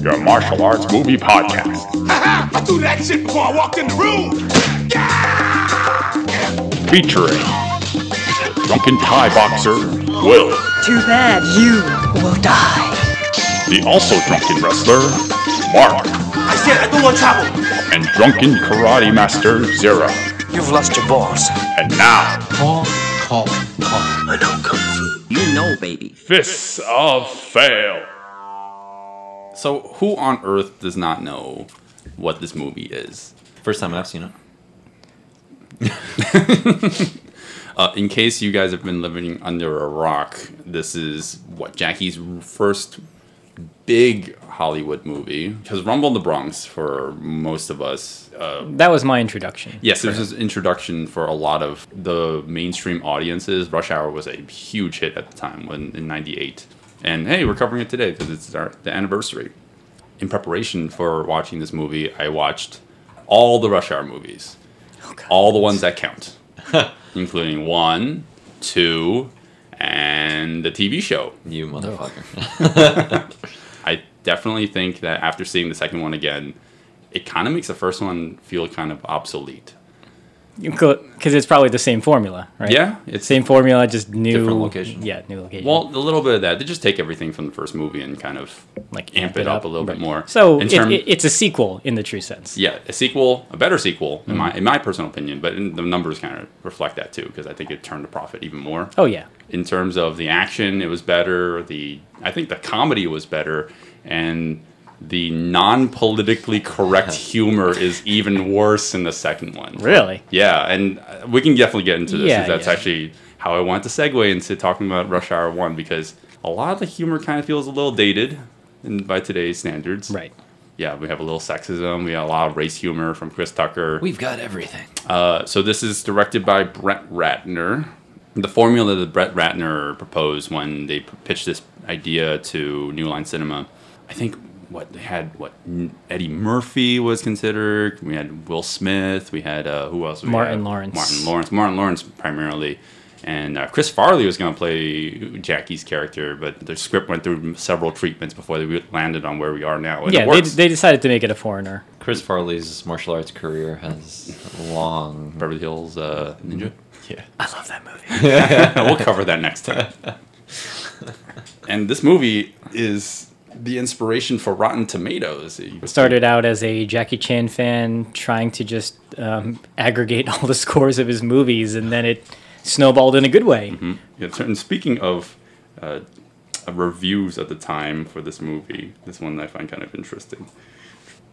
Your martial arts movie podcast. I threw that shit before I walked in the room. Featuring drunken Thai boxer Will. Too bad you will die. The also drunken wrestler Mark. I said I don't want trouble. And drunken karate master Zero. You've lost your balls. And now, Call. I know Kung Fu. You know, baby. Fists of Fail. So, who on earth does not know what this movie is? First time I've seen it. In case you guys have been living under a rock, this is Jackie's first big Hollywood movie. Because Rumble in the Bronx, for most of us... that was my introduction. Yes, it was his introduction for a lot of the mainstream audiences. Rush Hour was a huge hit at the time in 98. And hey, we're covering it today because it's the anniversary. In preparation for watching this movie, I watched all the Rush Hour movies. All the ones that count. Including 1, 2, and the TV show. You motherfucker. I definitely think that after seeing the second one again, it kind of makes the first one feel kind of obsolete. Because it's probably the same formula, right? Yeah. It's same formula, just new... Different location. Yeah, new location. Well, a little bit of that. They just take everything from the first movie and kind of like amp it up a little bit more. So it's a sequel in the true sense. Yeah, a better sequel, in my personal opinion, but the numbers kind of reflect that too, because I think it turned a profit even more. Oh, yeah. In terms of the action, it was better. I think the comedy was better, and the non-politically correct humor is even worse in the second one. Really? Yeah, and we can definitely get into this. Yeah, That's actually how I want to segue into talking about Rush Hour 1, because a lot of the humor kind of feels a little dated by today's standards. Right. Yeah, we have a little sexism. We have a lot of race humor from Chris Tucker. We've got everything. So this is directed by Brett Ratner. The formula that Brett Ratner proposed when they pitched this idea to New Line Cinema, I think Eddie Murphy was considered. We had Will Smith. We had who else? Martin Lawrence. Martin Lawrence primarily, and Chris Farley was going to play Jackie's character, but the script went through several treatments before they landed on where we are now. And yeah, they decided to make it a foreigner. Chris Farley's martial arts career has long... Beverly Hills Ninja. Yeah, I love that movie. We'll cover that next time. And this movie is the inspiration for Rotten Tomatoes. It started out as a Jackie Chan fan trying to just aggregate all the scores of his movies, and then it snowballed in a good way. Mm-hmm. Yeah, and speaking of reviews at the time for this movie, this one I find kind of interesting.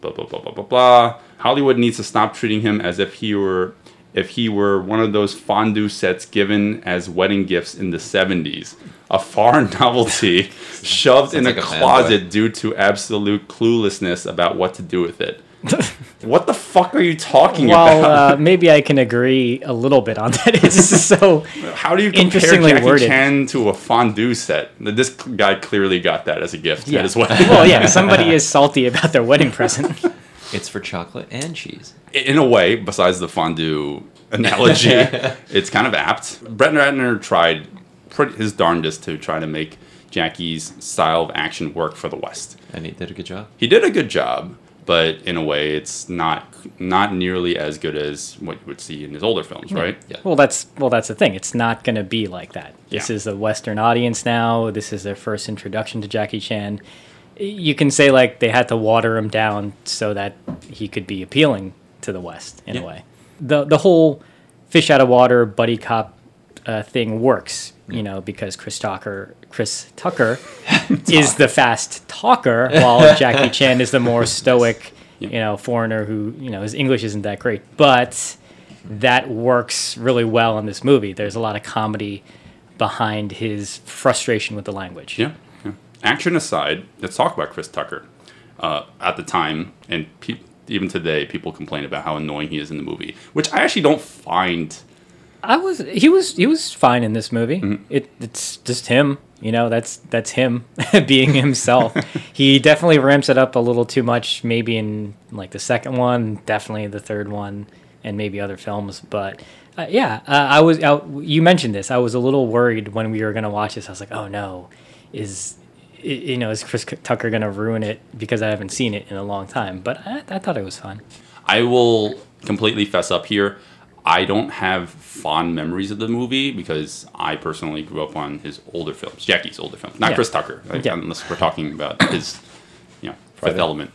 Blah, blah, blah, blah, blah, blah. Hollywood needs to stop treating him as if he were one of those fondue sets given as wedding gifts in the 70s. A foreign novelty shoved in a closet due to absolute cluelessness about what to do with it. What the fuck are you talking about? Well, maybe I can agree a little bit on that. It's so how do you compare Jackie Chan to a fondue set? This guy clearly got that as a gift at his wedding. Well, yeah, somebody is salty about their wedding present. It's for chocolate and cheese. In a way, besides the fondue analogy, it's kind of apt. Brett Ratner tried his darndest to try to make Jackie's style of action work for the West. And he did a good job. He did a good job, but in a way, it's not nearly as good as what you would see in his older films, right? Yeah. Well, that's the thing. It's not going to be like that. This is a Western audience now. This is their first introduction to Jackie Chan. You can say like they had to water him down so that he could be appealing to the West in a way. The whole fish out of water buddy cop thing works, because Chris Tucker is the fast talker, while Jackie Chan is the more stoic, foreigner who, his English isn't that great. But that works really well in this movie. There's a lot of comedy behind his frustration with the language. Yeah. Action aside, let's talk about Chris Tucker. At the time, and even today, people complain about how annoying he is in the movie, which I actually don't find. He was fine in this movie. Mm-hmm. It's just him, that's him being himself. He definitely ramps it up a little too much, maybe in like the second one, definitely the third one, and maybe other films. But you mentioned this. I was a little worried when we were gonna watch this. I was like, oh no. is Chris Tucker going to ruin it because I haven't seen it in a long time? But I thought it was fun. I will completely fess up here. I don't have fond memories of the movie because I personally grew up on his older films, Jackie's older films, not Chris Tucker, unless we're talking about his, Fifth Element.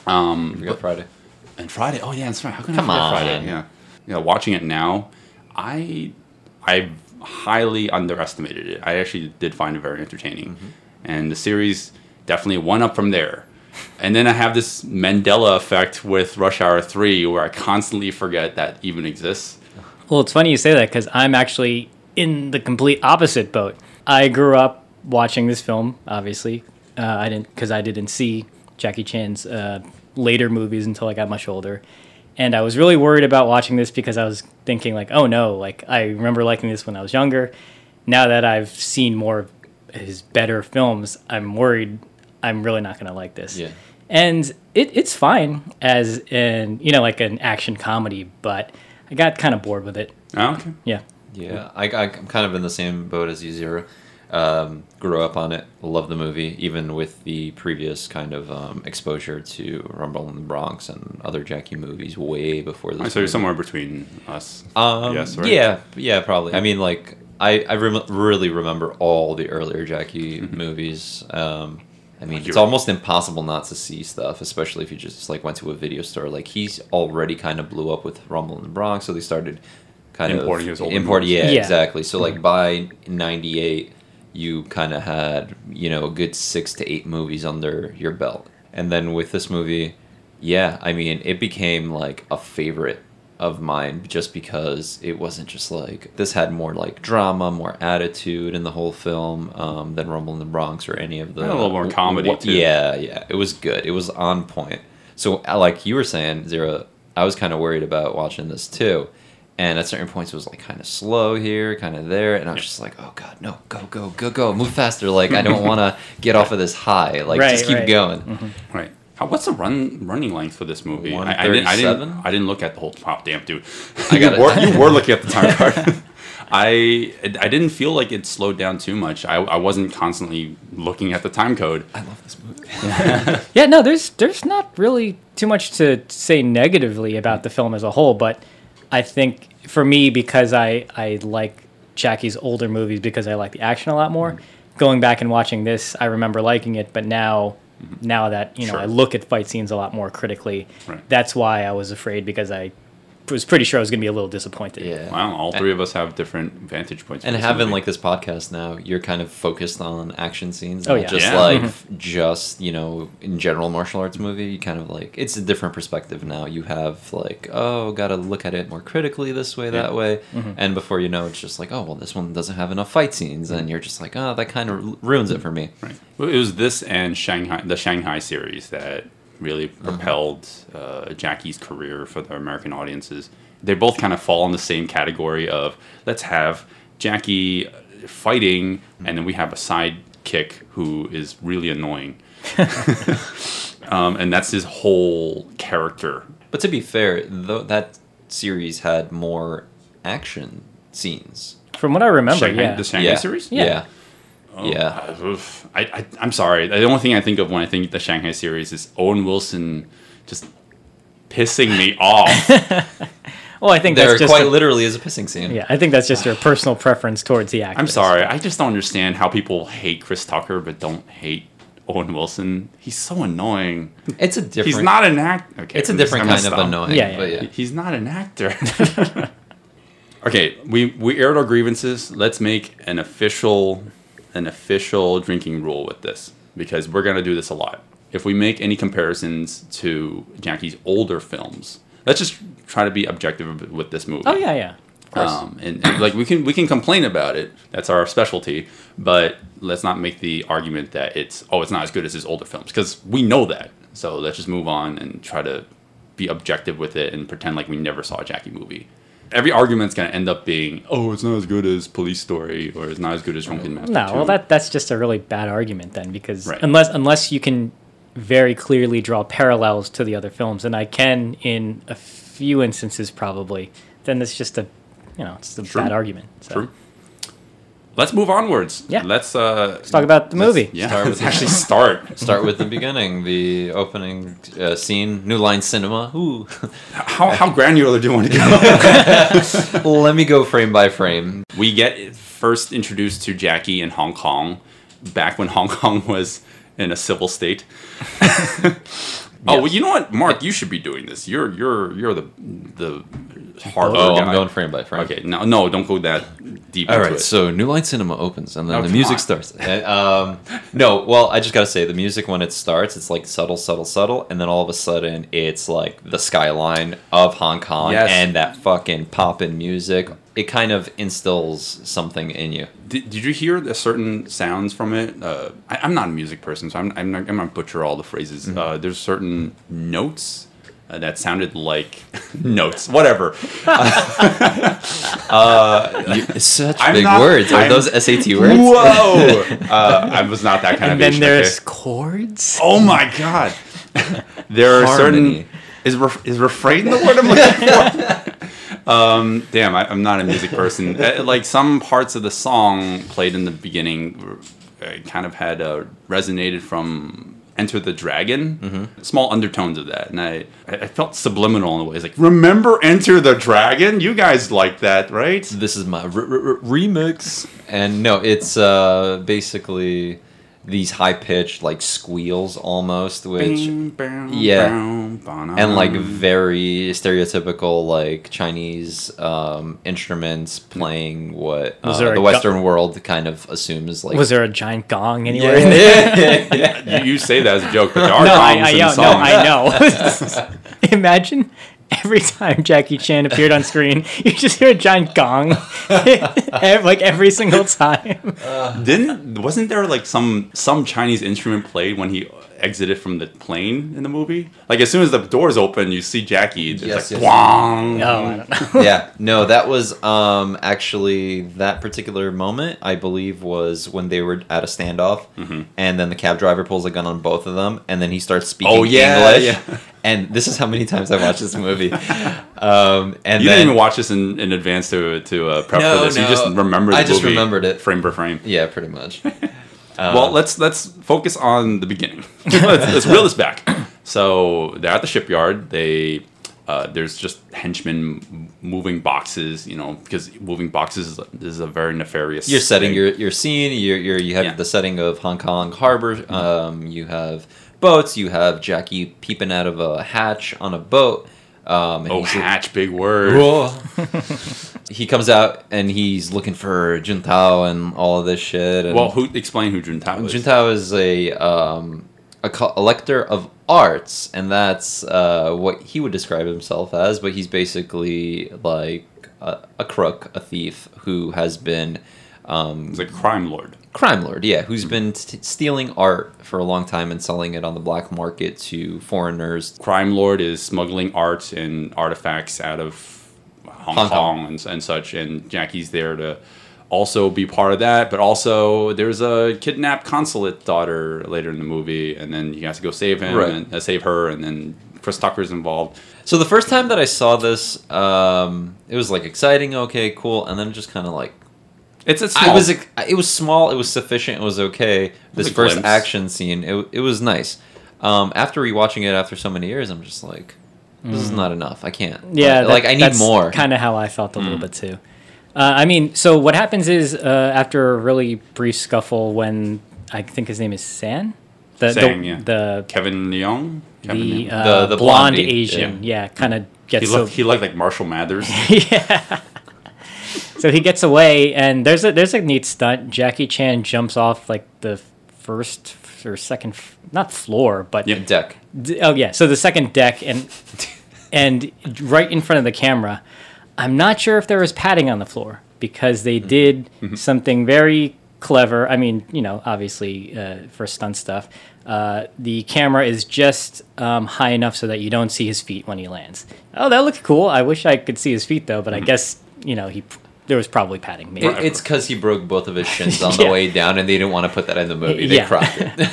You forgot Friday. And Friday, oh yeah, that's right. How can Come I forget on. Friday? Yeah. Watching it now, I highly underestimated it. I actually did find it very entertaining, and the series definitely went up from there. And then I have this Mandela effect with Rush Hour 3 where I constantly forget that even exists. Well, it's funny you say that because I'm actually in the complete opposite boat. I grew up watching this film, obviously. I didn't see Jackie Chan's later movies until I got much older. And I was really worried about watching this because I was thinking like, oh no, like I remember liking this when I was younger. Now that I've seen more of his better films, I'm worried I'm really not going to like this. Yeah. And it's fine as like an action comedy, but I got kind of bored with it. Oh, okay. Yeah. Yeah, I'm kind of in the same boat as you, Zero. Grew up on it, love the movie, even with the previous kind of exposure to Rumble in the Bronx and other Jackie movies way before this. So you're somewhere between us. Yes, right? Yeah, probably. I mean, like, I really remember all the earlier Jackie movies. I mean, it's almost impossible not to see stuff, especially if you just like went to a video store. Like, he's already kind of blew up with Rumble in the Bronx, so they started kind importing of his old movies. Yeah, Yeah. exactly. So like by '98, you kind of had a good 6 to 8 movies under your belt, and then with this movie, yeah, I mean, it became like a favorite of mine just because it wasn't just like this had more like drama, more attitude in the whole film than Rumble in the Bronx or any of the And a little more comedy too. Yeah, it was good. It was on point. So like you were saying, Zero, I was kind of worried about watching this too, and at certain points it was like kind of slow here, kind of there, and I was just like, oh god, no, go, move faster. Like I don't want to get off of this high. Like just keep going. Right. What's the running length for this movie? I 137? didn't look at the whole. Oh, damn, dude! I got it. You were looking at the time card. I didn't feel like it slowed down too much. I wasn't constantly looking at the time code. I love this movie. Yeah, no, there's not really too much to say negatively about the film as a whole, but I think for me, because I like Jackie's older movies because I like the action a lot more, going back and watching this, I remember liking it, but now that Sure. I look at fight scenes a lot more critically, Right. that's why I was afraid, because I was pretty sure I was going to be a little disappointed. Yeah. Wow, all three of us have different vantage points. for And this having movie. like this podcast now, you're kind of focused on action scenes. Oh, not yeah. Just Yeah. like, just, in general martial arts movie, you kind of like, it's a different perspective now. You have like, oh, got to look at it more critically this way, that way. And before you know, it's just like, oh, well, this one doesn't have enough fight scenes. And you're just like, oh, that kind of ruins it for me. Right. Well, it was this and the Shanghai series that really propelled Jackie's career for the American audiences. They both kind of fall in the same category of let's have Jackie fighting, and then we have a sidekick who is really annoying. And that's his whole character. But to be fair, that series had more action scenes. From what I remember, The Shanghai Yeah. series? Yeah. Oh, Yeah. oof. I'm sorry. The only thing I think of when I think the Shanghai series is Owen Wilson just pissing me off. Well, I think There that's just quite literally is a pissing scene. yeah, I think that's just your personal preference towards the actor. I'm sorry. I just don't understand how people hate Chris Tucker but don't hate Owen Wilson. He's so annoying. It's a different... He's not an actor. Okay, It's a different I'm kind gonna of stop. annoying. Yeah, yeah. But yeah. He's not an actor. Okay, we aired our grievances. Let's make an official drinking rule with this, because we're gonna do this a lot. If we make any comparisons to Jackie's older films, let's just try to be objective with this movie. Oh yeah. Of course. And like we can complain about it. That's our specialty. But let's not make the argument that it's not as good as his older films, because we know that. So let's just move on and try to be objective with it and pretend like we never saw a Jackie movie. Every argument's gonna end up being, it's not as good as Police Story, or it's not as good as Drunken Master 2. No, well that's just a really bad argument then, because Right. unless you can very clearly draw parallels to the other films, and I can in a few instances probably, then it's just a it's a True. bad argument. So. True. let's move onwards. Yeah. Let's talk about the movie. Yeah, let's actually start. Start with the beginning, the opening scene, New Line Cinema. Ooh. How granular do you want to go? Let me go frame by frame. We get first introduced to Jackie in Hong Kong, back when Hong Kong was in a civil state. Oh, well, you know what, Mark? You should be doing this. You're the Harvard guy. I'm going frame by frame. Okay, no, don't go that deep All into right, it. so New Line Cinema opens, and then Oh, the come music on. starts. No, well, I just gotta say, the music when it starts, it's like subtle, subtle, subtle, and then all of a sudden, it's like the skyline of Hong Kong, Yes. and that fucking poppin' music. It kind of instills something in you. Did you hear the certain sounds from it? I'm not a music person, so I'm not gonna butcher all the phrases. There's certain notes that sounded like notes, whatever. Such I'm big not- words. Are I'm- those SAT words? Whoa! I was not that kind And of then Asian, there's okay? chords. Oh my god! There are Harmony. certain is refrain the word I'm looking for? Damn, I'm not a music person. Like some parts of the song played in the beginning, kind of had resonated from Enter the Dragon. Small undertones of that, and I felt subliminal in a way. It's like, remember Enter the Dragon? You guys like that, right? This is my remix. And no, it's basically these high-pitched, like, squeals almost, which... Yeah. And like very stereotypical like Chinese instruments playing what Was there the a Western world kind of assumes like. Was there a giant gong anywhere in there? You say that as a joke, but there are No, songs in the song. I know. Imagine every time Jackie Chan appeared on screen, you just hear a giant gong, like every single time. Wasn't there like some Chinese instrument played when he exited from the plane in the movie? Like as soon as the doors open, you see Jackie. It's Yes, like yes. Wong. Oh, I don't know. Yeah, no, that was actually that particular moment. I believe was when they were at a standoff, and then the cab driver pulls a gun on both of them, and then he starts speaking Oh, yeah, English. yeah. And this is how many times I watched this movie. And You then, didn't even watch this in advance to prep for No, this. You no. just remembered the I just movie remembered it. frame per frame. Yeah, pretty much. Well, let's focus on the beginning. let's reel this back. So they're at the shipyard. There's just henchmen moving boxes, because moving boxes is a very nefarious. You're setting thing. your scene. You have Yeah. the setting of Hong Kong harbor. You have boats. You have Jackie peeping out of a hatch on a boat. And Oh, he's- hatch, big word. Whoa. He comes out and he's looking for Juntao and all of this shit. And Well, explain who Juntao is? Juntao is a collector of arts, and that's what he would describe himself as. But he's basically like a crook, a thief who has been He's a crime lord. crime lord, yeah, who's been stealing art for a long time and selling it on the black market to foreigners. Crime lord is smuggling art and artifacts out of Hong Kong and such, and Jackie's there to also be part of that. But also, there's a kidnapped consulate daughter later in the movie, and then he has to go save him Right. and save her, and then Chris Tucker's involved. So the first time that I saw this, it was like exciting, okay, cool, and then just kind of like It's a small. it was small, it was sufficient, it was okay. This a first glimpse. action scene, it was nice. After rewatching it after so many years, I'm just like, this is not enough. I can't. Yeah, like I need more. Kind of how I felt a little bit too. I mean, so what happens is after a really brief scuffle, when I think his name is San, Sang, yeah. the Kevin Leung? Kevin the, Leung. The blonde blondie, Asian, yeah, kind of gets He looked like Marshall Mathers. yeah. So he gets away, and there's a neat stunt. Jackie Chan jumps off like the first or second, not floor, but Yeah. Deck. oh yeah, so the second deck, and right in front of the camera. I'm not sure if there was padding on the floor because they did something very clever. I mean, obviously for stunt stuff, the camera is just high enough so that you don't see his feet when he lands. Oh, that looked cool. I wish I could see his feet though, but I guess there was probably padding. Maybe. It's because he broke both of his shins on the Yeah. way down, and they didn't want to put that in the movie. They Yeah. cropped it.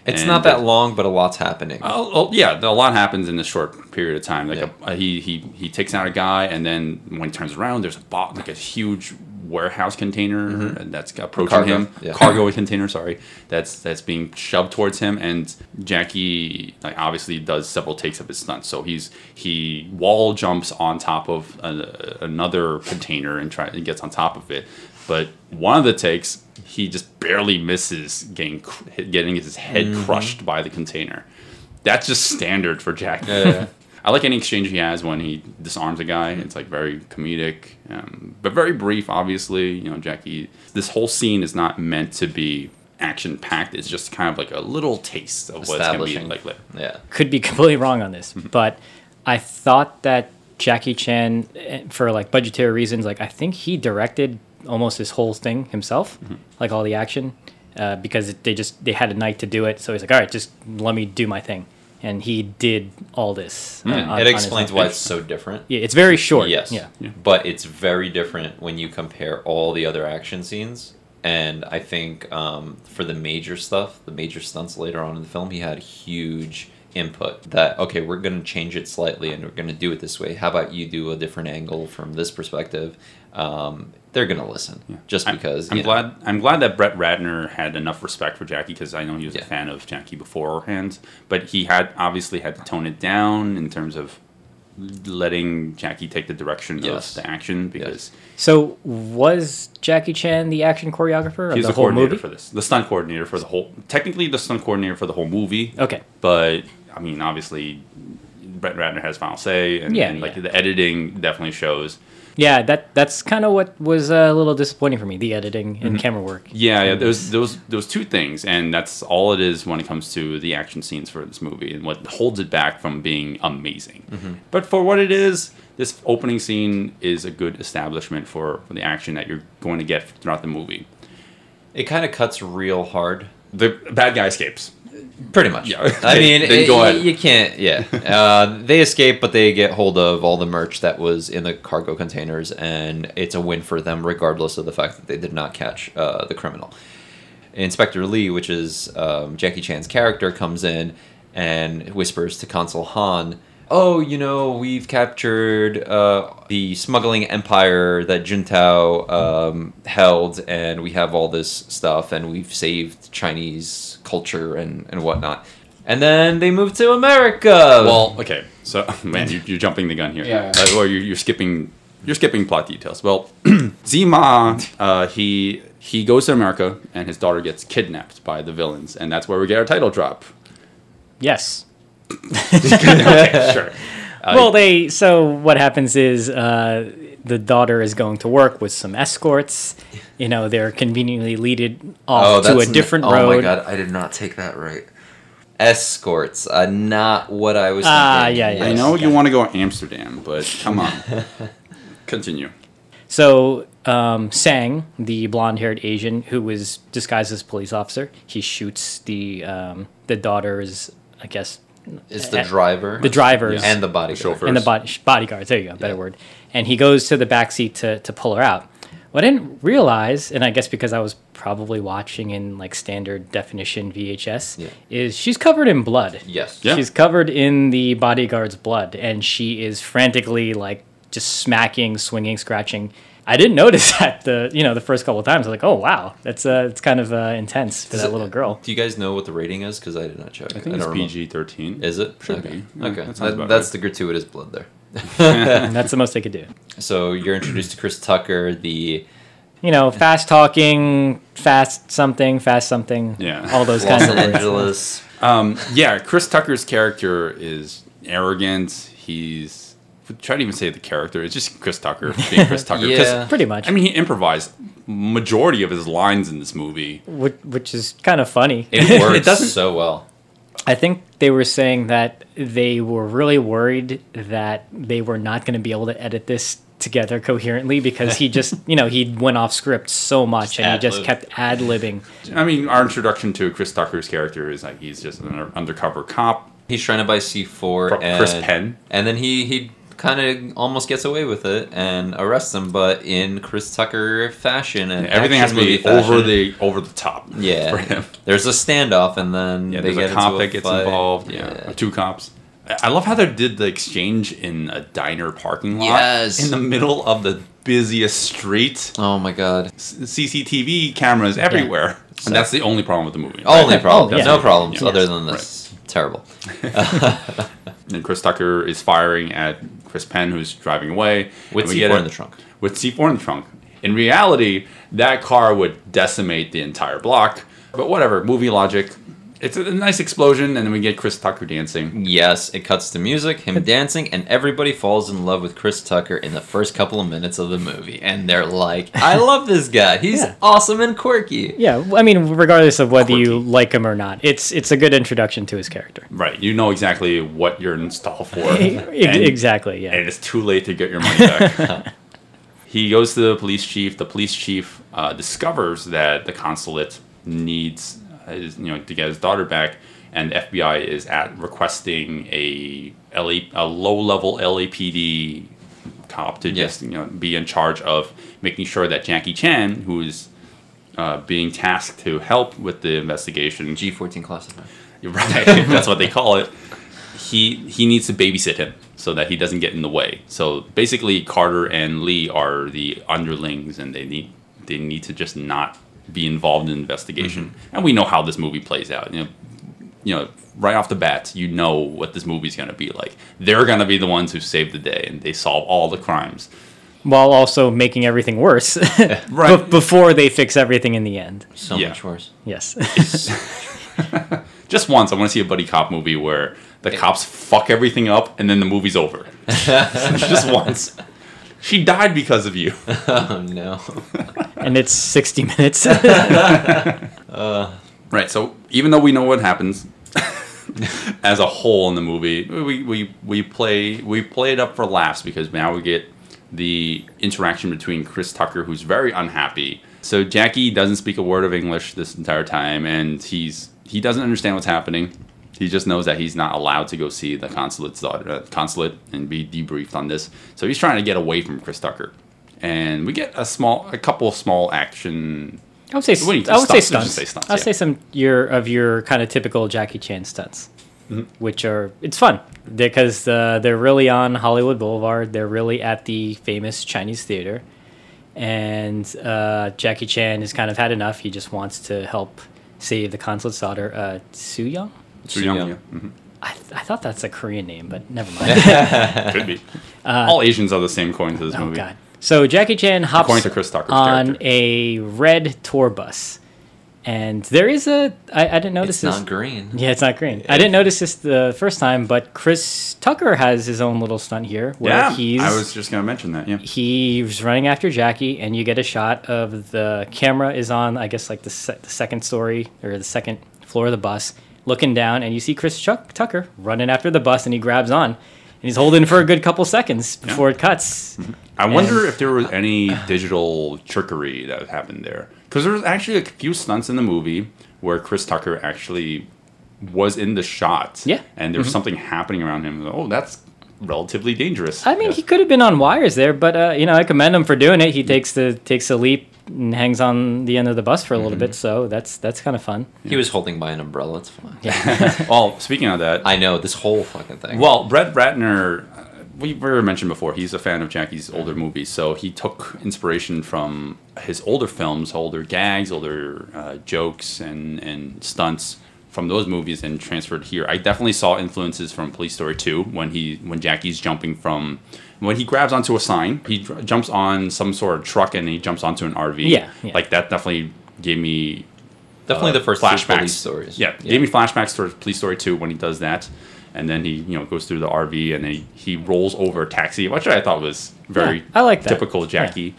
It's And, not that long, but a lot's happening. Oh, yeah, a lot happens in a short period of time. Like Yeah. he takes out a guy, and then when he turns around, there's a huge warehouse container that's approaching Cargo, him. yeah. Cargo container, sorry. That's being shoved towards him, and Jackie like obviously does several takes of his stunt. So he wall jumps on top of another container and gets on top of it. But one of the takes, he just barely misses getting his head crushed by the container. That's just standard for Jackie. Yeah. I like any exchange he has when he disarms a guy. It's like very comedic, but very brief. Obviously, you know, Jackie. This whole scene is not meant to be action packed. It's just kind of like a little taste of what it's gonna be like later. Yeah. Could be completely wrong on this, but I thought that Jackie Chan, for like budgetary reasons, like I think he directed almost this whole thing himself, like all the action, because they had a night to do it. So he's like, all right, just let me do my thing. And he did all this. It explains why it's so different. Yeah, it's very short. Yes. Yeah. But it's very different when you compare all the other action scenes. And I think for the major stuff, the major stunts later on in the film, he had huge input that, okay, we're going to change it slightly and we're going to do it this way. How about you do a different angle from this perspective? They're going to listen just because. I'm glad that Brett Ratner had enough respect for Jackie, because I know he was a fan of Jackie beforehand, but he obviously had to tone it down in terms of letting Jackie take the direction of the action, because So was Jackie Chan the action choreographer of he's the the whole coordinator movie? for this, the stunt coordinator for the whole. Technically, the stunt coordinator for the whole movie. Okay. But I mean, obviously, Brett Ratner has final say, and the editing definitely shows. Yeah, that's kind of what was a little disappointing for me, the editing and camera work. Yeah, those two things, and that's all it is when it comes to the action scenes for this movie, and what holds it back from being amazing. But for what it is, this opening scene is a good establishment for the action that you're going to get throughout the movie. It kind of cuts real hard. The bad guy escapes. Pretty much. Yeah. I mean, Then go ahead. you can't. Yeah, they escape, but they get hold of all the merch that was in the cargo containers, and it's a win for them, regardless of the fact that they did not catch the criminal. Inspector Lee, which is Jackie Chan's character, comes in and whispers to Consul Han, "Oh, you know, we've captured the smuggling empire that Juntao held, and we have all this stuff, and we've saved Chinese culture and whatnot." And then they move to America. Well, okay, so man, you're jumping the gun here. Yeah. Or you're skipping plot details. Well, Zima, he goes to America, and his daughter gets kidnapped by the villains, and that's where we get our title drop. Yes. Okay, sure. So what happens is the daughter is going to work with some escorts. You know, they're conveniently leaded off to a different road. Oh my god, I did not take that right. Escorts, not what I was thinking. Yeah. I know you want to go to Amsterdam, but come on. Continue. So Sang, the blonde-haired Asian who was disguised as a police officer, he shoots the daughter's, I guess, It's the driver. The drivers. And the bodyguard. Chauffeur. and the bodyguards. There you go, better word. And he goes to the backseat to pull her out. What I didn't realize, and I guess because I was probably watching in like standard definition VHS, is she's covered in blood. Yes. Yeah. She's covered in the bodyguard's blood, and she is frantically like just smacking, swinging, scratching. I didn't notice that the first couple of times. I was like, oh wow, that's it's kind of intense for that little girl. Do you guys know what the rating is? Because I did not check. I think it's PG-13. Is it? Should okay. be. Yeah, Okay. that sounds about That's right. the gratuitous blood there. And that's the most they could do. So you're introduced to Chris Tucker, the Fast talking, fast something, Yeah. all those Los kinds of words. Angeles. Chris Tucker's character is arrogant. He's try to even say the character. It's just Chris Tucker being Chris Tucker. 'Cause, Yeah. Pretty much. I mean, he improvised majority of his lines in this movie. Which is kind of funny. It works It doesn't- so well. I think they were saying that they were really worried that they were not going to be able to edit this together coherently because he just, he went off script so much and he just ad-lib. kept ad-libbing. I mean, our introduction to Chris Tucker's character is like he's just an undercover cop. He's trying to buy C4 From and Chris Penn. And then he kind of almost gets away with it and arrests him, but in Chris Tucker fashion and Everything has to be over the top. For Yeah. him. There's a standoff and then Yeah, they there's get a cop into that gets fight. involved. Yeah, or two cops. I love how they did the exchange in a diner parking lot. Yes. In the middle of the busiest street. Oh my god. CCTV cameras everywhere. And that's the only problem with the movie. Only problem. yeah. No problems Yeah. other than this. Terrible. And Chris Tucker is firing at Chris Penn, who's driving away. With And we get C4 a- in the trunk. With C4 in the trunk. In reality, that car would decimate the entire block. But whatever, movie logic. It's a nice explosion, and then we get Chris Tucker dancing. Yes, it cuts to music, him dancing, and everybody falls in love with Chris Tucker in the first couple of minutes of the movie. And they're like, I love this guy. He's Yeah. awesome and quirky. Yeah, I mean, regardless of whether you Quirky. like him or not, it's a good introduction to his character. Right, you know exactly what you're installed for. Exactly, yeah. And it's too late to get your money back. He goes to the police chief. The police chief discovers that the consulate needs to get his daughter back, and the FBI is requesting a low-level LAPD cop to just be in charge of making sure that Jackie Chan, who is being tasked to help with the investigation, G14 classified. right, that's what they call it. He needs to babysit him so that he doesn't get in the way. So basically, Carter and Lee are the underlings, and they need to just not be involved in the investigation. And we know how this movie plays out. You know, right off the bat, you know what this movie's going to be like. They're going to be the ones who save the day, and they solve all the crimes. While also making everything worse Right. before they fix everything in the end. So Yeah. much worse. Yes. Just once, I want to see a buddy cop movie where the cops fuck everything up, and then the movie's over. Just once. She died because of you. Oh no. And it's 60 minutes. Right, so even though we know what happens as a whole in the movie, we play it up for laughs because now we get the interaction between Chris Tucker, who's very unhappy. So Jackie doesn't speak a word of English this entire time, and he doesn't understand what's happening. He just knows that he's not allowed to go see the consulate and be debriefed on this. So he's trying to get away from Chris Tucker, and we get a couple of small action. I would say What do you- stunts. Let's just say stunts, I'd yeah. say some your kind of typical Jackie Chan stunts, which it's fun because they're really on Hollywood Boulevard. They're really at the famous Chinese theater, and Jackie Chan has kind of had enough. He just wants to help save the consulate's daughter, Soo Young. Too young, Young. yeah. Mhm. I thought that's a Korean name, but never mind. Could be. All Asians are the same coin to this Oh movie. God! So Jackie Chan hops According to Chris Tucker's on character. a red tour bus, and there is I didn't notice It's this. not green. Yeah, it's not green. I didn't notice this the first time, but Chris Tucker has his own little stunt here where Yeah, I was just gonna mention that. Yeah. he's running after Jackie, and you get a shot of the camera is on, I guess, like the second story or the second floor of the bus, looking down, and you see Chris Tucker running after the bus, and he grabs on, and he's holding for a good couple seconds before it cuts. I wonder if there was any digital trickery that happened there, because there was actually a few stunts in the movie where Chris Tucker actually was in the shot. Yeah. And there was something happening around him. Oh, that's relatively dangerous. I mean, Yeah. he could have been on wires there, but I commend him for doing it. He takes a leap and hangs on the end of the bus for a little bit, so that's kind of fun. He was holding by an umbrella. It's fine. Well, speaking of that, I know this whole fucking thing. well, Brett Ratner, we were mentioned before, he's a fan of Jackie's older movies, so he took inspiration from his older films, older gags, older jokes and stunts from those movies and transferred here. I definitely saw influences from Police Story 2 when Jackie's jumping from... When he grabs onto a sign, he jumps on some sort of truck and he jumps onto an RV. Yeah. Like, that definitely gave me... Definitely the first two flashbacks. police stories. Yeah, gave me flashbacks to Police Story 2 when he does that. And then he, goes through the RV and then he rolls over a taxi, which I thought was very Yeah, I like that. typical Jackie.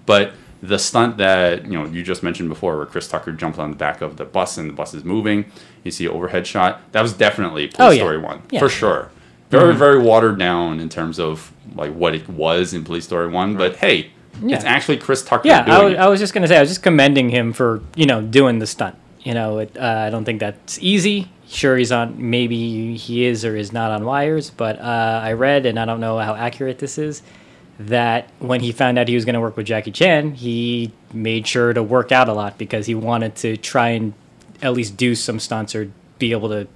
But the stunt that, you just mentioned before where Chris Tucker jumps on the back of the bus and the bus is moving, you see an overhead shot, that was definitely Police Story 1, Yeah. for sure. Very, very watered down in terms of like what it was in Police Story 1, but hey, it's actually Chris Tucker Yeah, doing it. I was just gonna say, I was just commending him for doing the stunt. I don't think that's easy. Sure, maybe he is or is not on wires, but I read, and I don't know how accurate this is, that when he found out he was going to work with Jackie Chan, he made sure to work out a lot because he wanted to try and at least do some stunts or be able to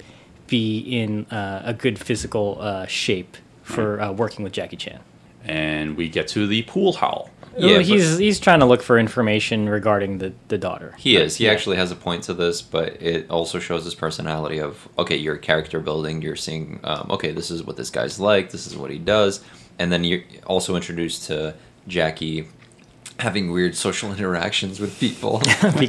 be in a good physical shape for working with Jackie Chan. And we get to the pool hall. Yeah, he's trying to look for information regarding the daughter. He is. He actually has a point to this, but it also shows his personality of, okay, you're character building. You're seeing, okay, this is what this guy's like. This is what he does. And then you're also introduced to Jackie having weird social interactions with people. Because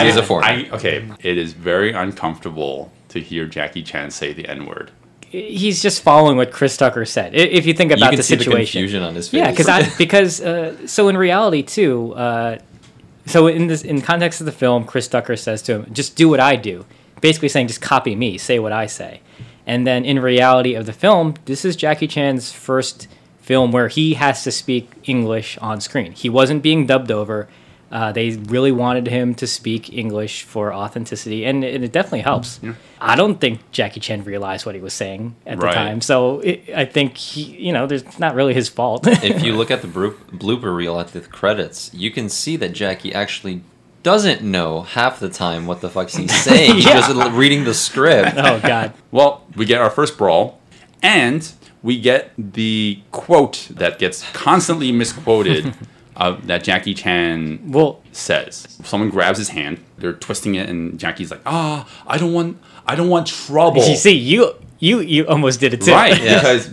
he's a foreigner. Okay, it is very uncomfortable to hear Jackie Chan say the N-word. He's just following what Chris Tucker said. If you think about you can the see situation, the confusion on his face. Yeah, because so in reality too. So in context of the film, Chris Tucker says to him, "Just do what I do," basically saying, "Just copy me, say what I say." And then in reality of the film, this is Jackie Chan's first film where he has to speak English on screen. He wasn't being dubbed over. They really wanted him to speak English for authenticity, and it definitely helps. Yeah. I don't think Jackie Chan realized what he was saying at the time, so I think there's not really his fault. If you look at the blooper reel at the credits, you can see that Jackie actually doesn't know half the time what the fuck he's saying. He's just reading the script. Oh, God. Well, we get our first brawl, and we get the quote that gets constantly misquoted that Jackie Chan says. Someone grabs his hand, they're twisting it, and Jackie's like, I don't want trouble. You see, you almost did it too. Right,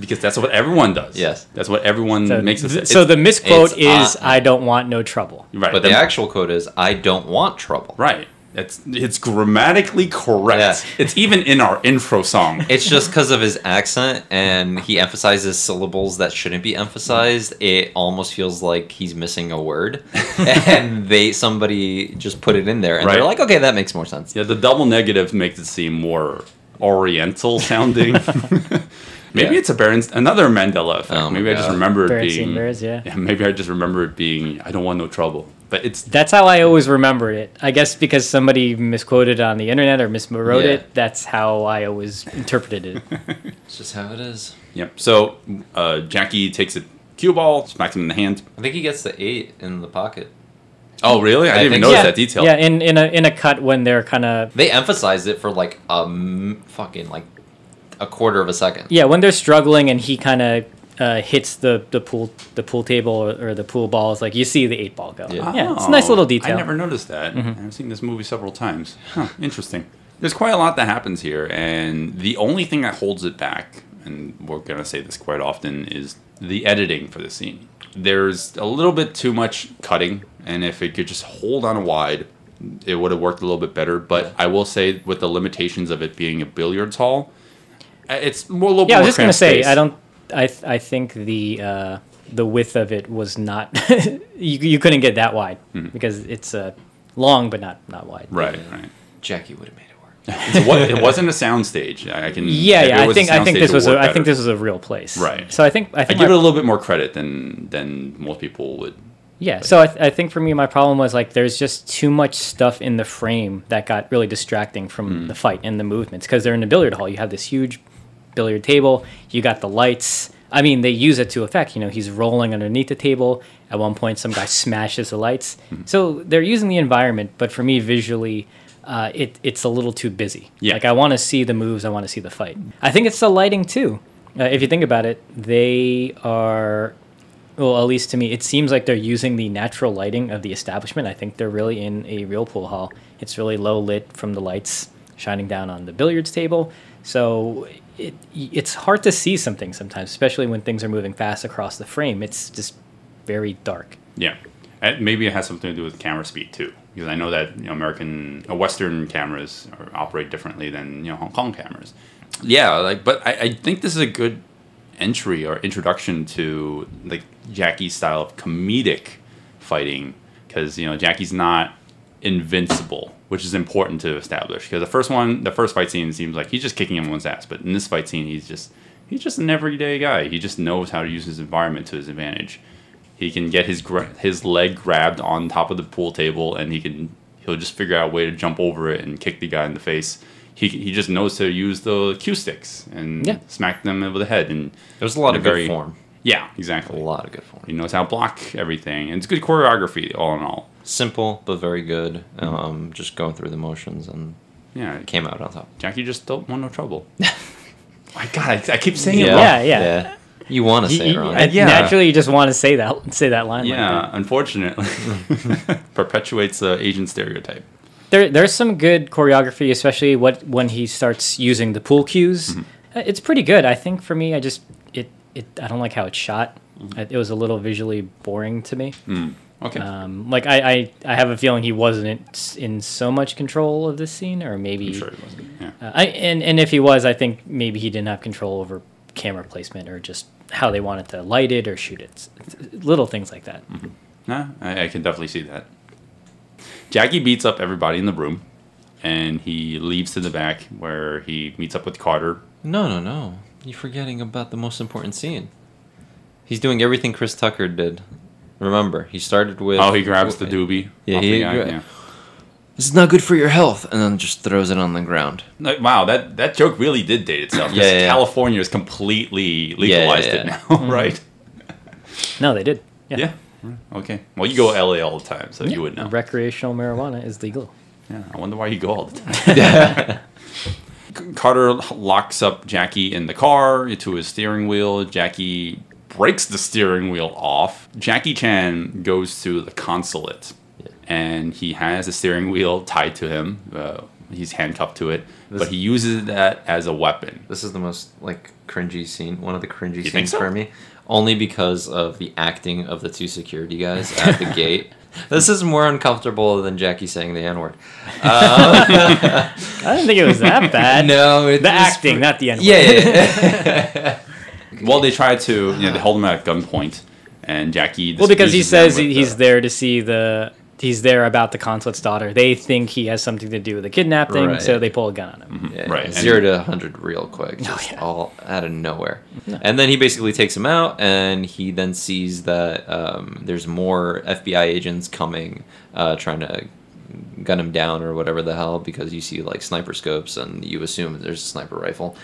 because that's what everyone does. Yes. That's what everyone makes us say. So the misquote is, I don't want no trouble. Right. But the actual quote is, I don't want trouble. Right. It's grammatically correct. Yeah. It's even in our intro song. It's just because of his accent, and he emphasizes syllables that shouldn't be emphasized. It almost feels like he's missing a word, and somebody just put it in there, and they're like, okay, that makes more sense. Yeah, the double negative makes it seem more Oriental sounding. Maybe it's another Mandela effect. Oh maybe I just remember it being. Maybe I just remember it being. I don't want no trouble. But that's how I always remembered it. I guess because somebody misquoted on the internet or miswrote it. That's how I always interpreted it. It's just how it is. Yep. So Jackie takes a cue ball, smacks him in the hand. I think he gets the 8 in the pocket. Oh, really? I didn't even notice that detail. Yeah, in a cut when they're kind of... They emphasized it for like fucking like a quarter of a second. Yeah, when they're struggling and he kind of hits the pool table or the pool balls, like you see the 8-ball go. Yeah, it's a nice little detail. I never noticed that. I've seen this movie several times. Huh, interesting. There's quite a lot that happens here, and the only thing that holds it back, and we're going to say this quite often, is the editing for the scene. There's a little bit too much cutting, and if it could just hold on wide, it would have worked a little bit better. But I will say, with the limitations of it being a billiards hall, it's a little bit more. Yeah, I was just gonna say, I think the width of it was not. you couldn't get that wide because it's long but not wide. Right. Jackie would have made it work. It wasn't a soundstage. I think this was a real place. Right. So I think I give it a little bit more credit than most people would. Yeah. So I think for me, my problem was like there's just too much stuff in the frame that got really distracting from the fight and the movements because they're in a billiard hall. You have this huge billiard table. You got the lights. I mean, they use it to effect. He's rolling underneath the table. At one point, some guy smashes the lights. So they're using the environment, but for me, visually, it's a little too busy. Yeah. Like I want to see the moves. I want to see the fight. I think it's the lighting too. If you think about it, they are. Well, at least to me, it seems like they're using the natural lighting of the establishment. I think they're really in a real pool hall. It's really low lit from the lights shining down on the billiards table. So it's hard to see something sometimes, especially when things are moving fast across the frame. It's just very dark. Yeah. Maybe it has something to do with camera speed, too. Because I know that Western cameras operate differently than Hong Kong cameras. Yeah, but I think this is a good entry or introduction to like Jackie's style of comedic fighting, because Jackie's not invincible, which is important to establish. Because the first fight scene seems like he's just kicking everyone's ass, but in this fight scene he's just an everyday guy. He just knows how to use his environment to his advantage. He can get his leg grabbed on top of the pool table, and he'll just figure out a way to jump over it and kick the guy in the face. He just knows to use the cue sticks and smack them over the head. And there's a lot of good form. Yeah, exactly. A lot of good form. He knows how to block everything, and it's good choreography all in all. Simple but very good. Just going through the motions, and it came out on top. Jackie just don't want no trouble. My God, I keep saying it wrong. Yeah. You want to say it wrong. Yeah. Naturally, you just want to say that line. Yeah, Like unfortunately, perpetuates the Asian stereotype. there's some good choreography, especially when he starts using the pool cues. It's pretty good. I think for me, I don't like how it's shot. It was a little visually boring to me. Okay. Like I have a feeling he wasn't in so much control of this scene, or maybe. I'm sure it wasn't. Yeah. And if he was, I think maybe he didn't have control over camera placement or just how they wanted to light it or shoot it. Little things like that. Nah, I can definitely see that. Jackie beats up everybody in the room, and he leaves to the back where he meets up with Carter. No. You're forgetting about the most important scene. He's doing everything Chris Tucker did. Remember, he started with... Oh, he grabs the doobie. Yeah, off the guy. This is not good for your health, and then just throws it on the ground. Like, wow, that joke really did date itself. Because California has completely legalized it now, right? No, they did. Yeah. Okay. Well, you go to LA all the time, so you would know. Recreational marijuana is legal. Yeah, I wonder why you go all the time. Carter locks up Jackie in the car to his steering wheel. Jackie breaks the steering wheel off. Jackie Chan goes to the consulate, and he has the steering wheel tied to him. He's handcuffed to it, but he uses that as a weapon. This is the most cringy scene, one of the cringy think scenes so? for me. Only because of the acting of the two security guys at the gate. This is more uncomfortable than Jackie saying the N-word. I didn't think it was that bad. No, it's the acting, not the N-word. Yeah. Well, they try to, they hold him at gunpoint, and Jackie. Well, because he disputes them says with he's there to see he's there about the consulate's daughter. They think he has something to do with the kidnapping, Right. so they pull a gun on him. Yeah, Right, and- 0 to 100 real quick, just all out of nowhere. And then he basically takes him out, and he then sees that there's more FBI agents coming, trying to gun him down or whatever the hell, because you see sniper scopes, and you assume there's a sniper rifle.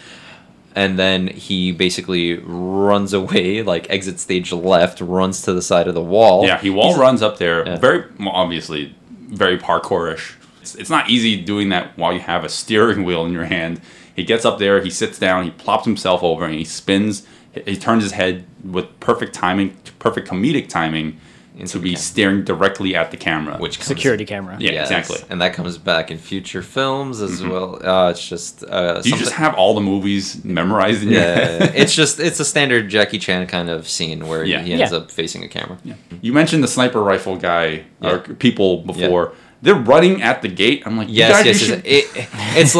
And then he basically runs away, exit stage left, runs to the side of the wall. Yeah, he runs up there, very obviously, very parkourish. It's not easy doing that while you have a steering wheel in your hand. He gets up there, he sits down, he plops himself over, and he spins. He turns his head with perfect timing, perfect comedic timing, to be staring directly at the camera. Which comes, Security camera. Yeah, yes, exactly. And that comes back in future films as well. It's just... Do you just have all the movies memorized in your head? it's a standard Jackie Chan kind of scene where he ends up facing a camera. Yeah. You mentioned the sniper rifle guy or people before. Yeah. They're running at the gate. I'm like, It's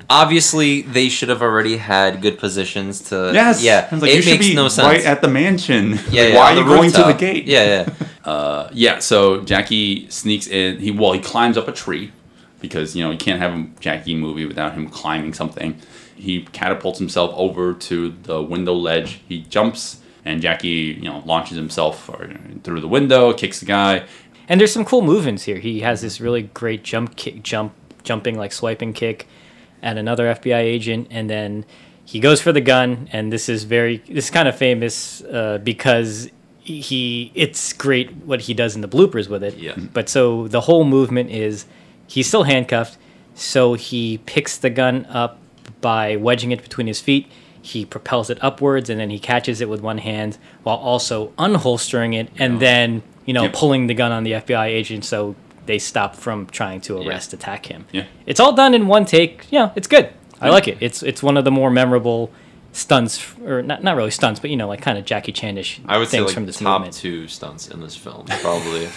obviously they should have already had good positions to. Yes. Yeah. I was like, it you should makes be no sense. right at the mansion. Yeah. Why on are you the going to the rooftop. gate? Yeah. So Jackie sneaks in. He climbs up a tree because you can't have a Jackie movie without him climbing something. He catapults himself over to the window ledge. He jumps, and Jackie launches himself through the window, kicks the guy. And there's some cool movements here. He has this really great jumping swiping kick at another FBI agent, and then he goes for the gun. And this is kind of famous because it's great what he does in the bloopers with it. Yeah. But so the whole movement is he's still handcuffed, so he picks the gun up by wedging it between his feet. He propels it upwards, and then he catches it with one hand while also unholstering it, and then pulling the gun on the FBI agent so they stop from trying to attack him. Yeah. It's all done in one take. It's good. I like it. It's one of the more memorable stunts, or not really stunts, but kind of Jackie Chan-ish I would say things from this top movement. 2 stunts in this film, probably.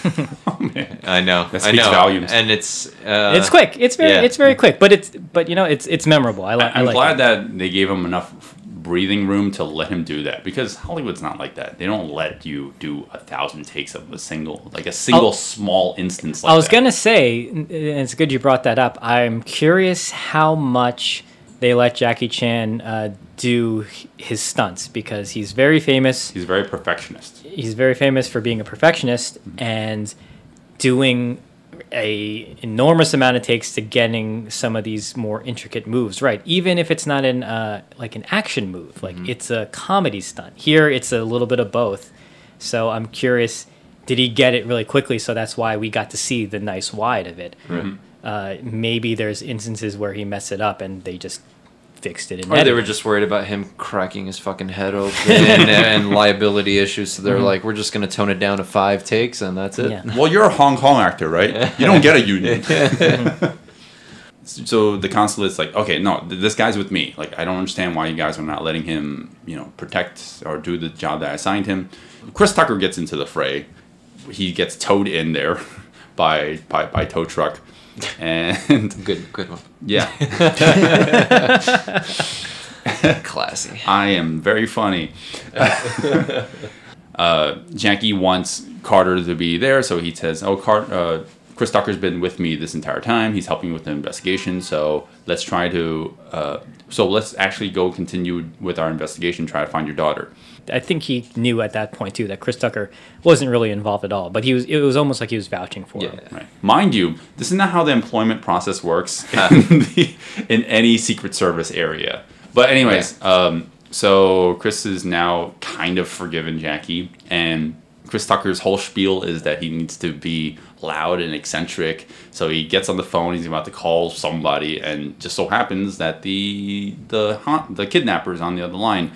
Oh, man. I know. That speaks volumes. And it's It's quick. It's very quick, but it's memorable. I I'm like glad it. that they gave him enough breathing room to let him do that, because Hollywood's not like that. They don't let you do 1,000 takes of a single small instance like that. I was gonna say, and it's good you brought that up. I'm curious how much they let Jackie Chan do his stunts, because he's very famous. He's very perfectionist. He's very famous for being a perfectionist and doing a enormous amount of takes to getting some of these more intricate moves right, even if it's not an action move, it's a comedy stunt. Here it's a little bit of both, so I'm curious, did he get it really quickly, so that's why we got to see the nice wide of it? Maybe there's instances where he messed it up and they fixed it. Or they were just worried about him cracking his fucking head open and liability issues. So they're like, we're just going to tone it down to 5 takes and that's it. Yeah. Well, you're a Hong Kong actor, right? You don't get a union. So the consulate's like, okay, no, this guy's with me. Like, I don't understand why you guys are not letting him, protect or do the job that I assigned him. Chris Tucker gets into the fray. He gets towed in there by tow truck, and Good one. yeah, Classy. I am very funny. Jackie wants Carter to be there, so he says, Chris Tucker's been with me this entire time. He's helping with the investigation, so let's try to. Let's actually go continue with our investigation. Try to find your daughter. I think he knew at that point too that Chris Tucker wasn't really involved at all, but it was almost like he was vouching for him. Right. Mind you, this is not how the employment process works in any Secret Service area. But anyways, so Chris is now kind of forgiven Jackie, and Chris Tucker's whole spiel is that he needs to be loud and eccentric. So he gets on the phone, he's about to call somebody, and just so happens that the kidnapper is on the other line.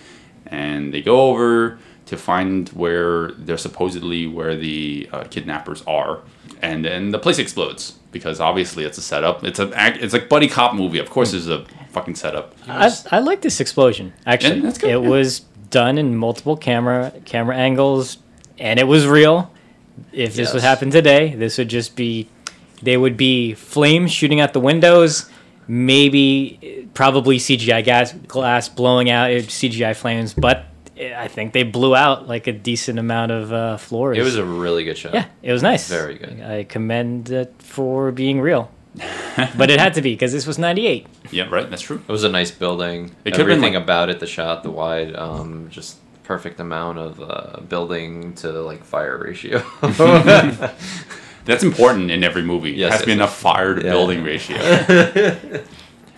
And they go over to find where the kidnappers are, and then the place explodes because obviously it's a setup. It's a buddy cop movie. Of course, there's a fucking setup. I like this explosion actually. Yeah, that's good, it was done in multiple camera angles, and it was real. If this would happen today, this would just be they would be flames shooting out the windows. Probably CGI glass blowing out, CGI flames, but I think they blew out like a decent amount of floors. It was a really good shot. Yeah, it was nice. Very good. I commend it for being real. But it had to be because this was 98. Yeah, right. That's true. It was a nice building. It could've been Everything like- about it, the shot, the wide, just perfect amount of building to like fire ratio. That's important in every movie. Yes, it has to be yes, enough fire to building ratio.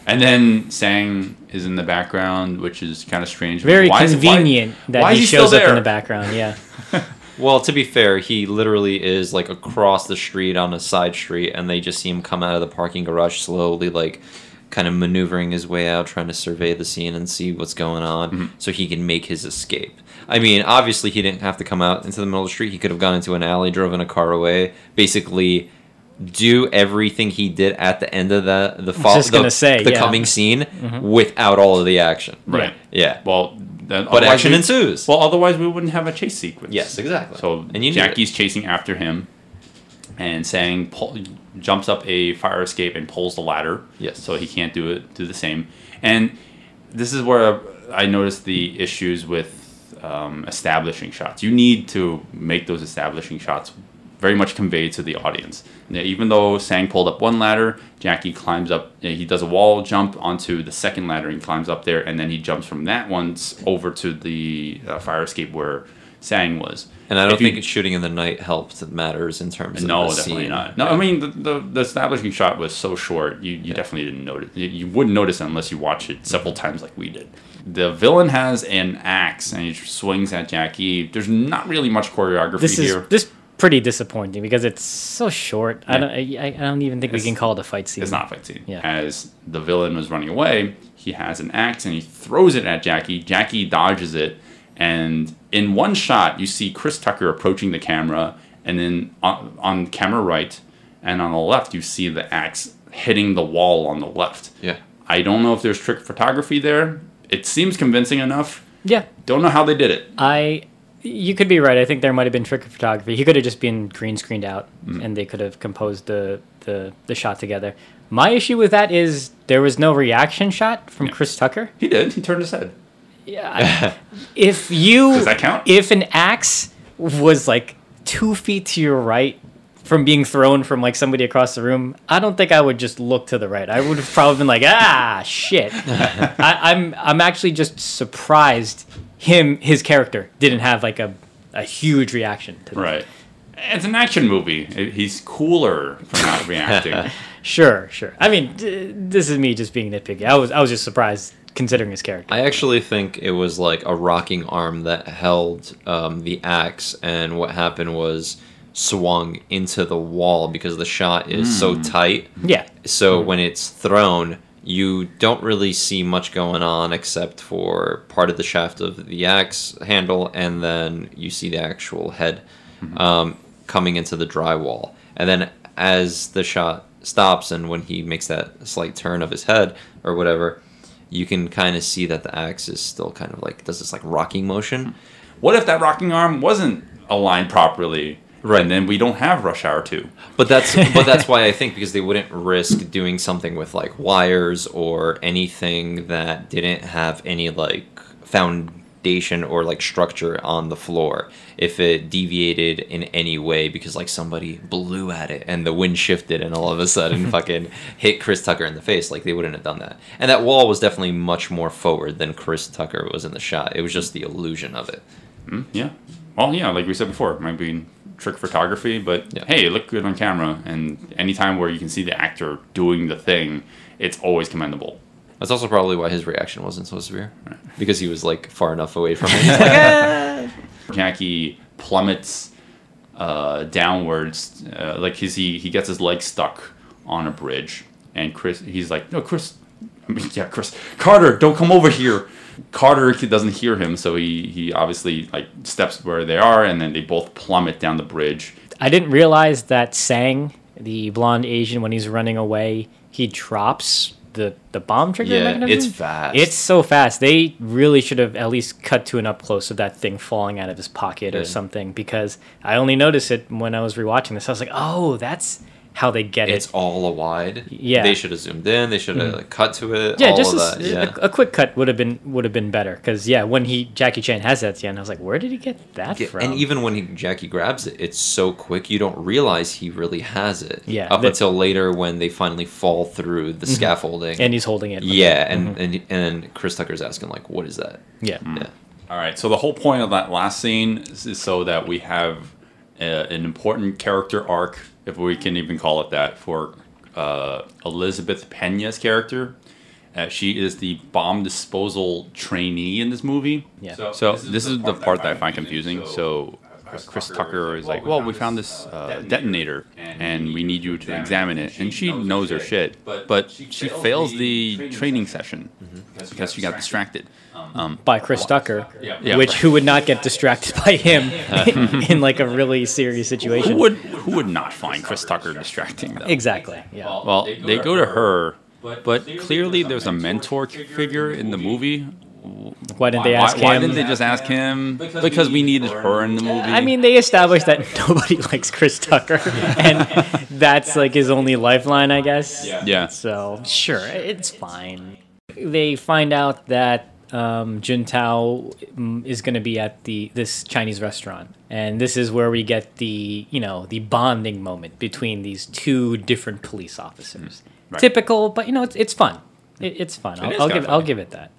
And then Sang is in the background, which is kind of strange. Very convenient that he shows up in the background, yeah. Well, to be fair, he literally is like across the street on a side street, and they just see him come out of the parking garage slowly, like kind of maneuvering his way out, trying to survey the scene and see what's going on so he can make his escape. I mean, obviously he didn't have to come out into the middle of the street. He could have gone into an alley, driven a car away, basically do everything he did at the end of the coming scene without all of the action. Right. Yeah. Well, but action ensues. Well, otherwise we wouldn't have a chase sequence. Yes, exactly. So and Jackie's chasing after him, and Sang jumps up a fire escape and pulls the ladder. Yes. So he can't do the same. And this is where I noticed the issues with establishing shots. You need to make those establishing shots very much conveyed to the audience. Now, even though Sang pulled up one ladder, Jackie climbs up. He does a wall jump onto the second ladder and climbs up there, and then he jumps from that one over to the fire escape where Sang was. And I don't think shooting in the night helps matters in terms of the definitely scene. not. No, I mean the establishing shot was so short, you definitely didn't notice. You wouldn't notice it unless you watch it several times like we did. The villain has an axe and he swings at Jackie. There's not really much choreography here. This pretty disappointing because it's so short. Yeah. I don't even think we can call it a fight scene. It's not a fight scene. Yeah. As the villain was running away, he has an axe and he throws it at Jackie. Jackie dodges it, and in one shot you see Chris Tucker approaching the camera, and then on camera right and on the left you see the axe hitting the wall on the left. Yeah. I don't know if there's trick photography there. It seems convincing enough. Yeah. Don't know how they did it. You could be right. I think there might have been trick photography. He could have just been green screened out, and they could have composed the shot together. My issue with that is there was no reaction shot from Chris Tucker. He did. He turned his head. Yeah. Does that count? If an axe was like 2 feet to your right from being thrown from like somebody across the room, I don't think I would just look to the right. I would have probably been like, shit. I'm actually just surprised his character didn't have like a huge reaction to that. Right. It's an action movie. He's cooler for not reacting. Sure. I mean, this is me just being nitpicky. I was just surprised considering his character. I actually think it was like a rocking arm that held the axe, and what happened was swung into the wall because the shot is so tight. Yeah. So when it's thrown, You don't really see much going on except for part of the shaft of the axe handle, and then you see the actual head coming into the drywall. And then as the shot stops and when he makes that slight turn of his head or whatever, you can kind of see that the axe is still kind of like, does this like rocking motion. What if that rocking arm wasn't aligned properly? Right, and then we don't have Rush Hour 2. But that's why I think, because they wouldn't risk doing something with like wires or anything that didn't have any like foundation or like structure on the floor. If it deviated in any way because like somebody blew at it and the wind shifted and all of a sudden fucking hit Chris Tucker in the face, like they wouldn't have done that. And that wall was definitely much more forward than Chris Tucker was in the shot. It was just the illusion of it. Yeah. Well, yeah, like we said before, it might be trick photography, but hey, it looked good on camera, and anytime where you can see the actor doing the thing, it's always commendable. That's also probably why his reaction wasn't so severe, because he was like far enough away from it. He's like, ah! Jackie plummets downwards, like he gets his leg stuck on a bridge, and he's like, no, Chris, Carter, don't come over here. Carter doesn't hear him, so he obviously like steps where they are, and then they both plummet down the bridge. I didn't realize that Sang, the blonde Asian, when he's running away, he drops the bomb trigger mechanism. It's fast. It's so fast. They really should have at least cut to an up close of that thing falling out of his pocket or something, because I only noticed it when I was rewatching this. I was like, oh, that's how they get it. It's all a wide. Yeah, they should have zoomed in. They should have like, cut to it. Yeah, all just of that. a quick cut would have been better, because when Jackie Chan has that at the end, I was like, where did he get that from? And even when Jackie grabs it, it's so quick you don't realize he really has it. Yeah, up until later when they finally fall through the scaffolding and he's holding it. Yeah, and Chris Tucker's asking like, what is that? Yeah. All right. So the whole point of that last scene is so that we have an important character arc, if we can even call it that, for Elizabeth Pena's character. She is the bomb disposal trainee in this movie. Yeah. So this is the part that I find confusing. So Chris Tucker is like, well, we found this detonator, and we need you to examine it. And she knows her shit, but she fails the training session because she got distracted. By Chris Tucker, who would not get distracted by him in like a really serious situation. Who would not find Chris Tucker distracting, though? Exactly. Yeah. Well, they go to her, but clearly there's a mentor figure in the movie. Why didn't they ask him? Why didn't they just ask him? Because we needed her in the movie. I mean, they established that nobody likes Chris Tucker, and that's like his only lifeline, I guess. Yeah. So sure, it's fine. They find out that Juntao is going to be at this Chinese restaurant, and this is where we get the bonding moment between these two different police officers. Right. Typical, but it's fun. It's fun. I'll give it that.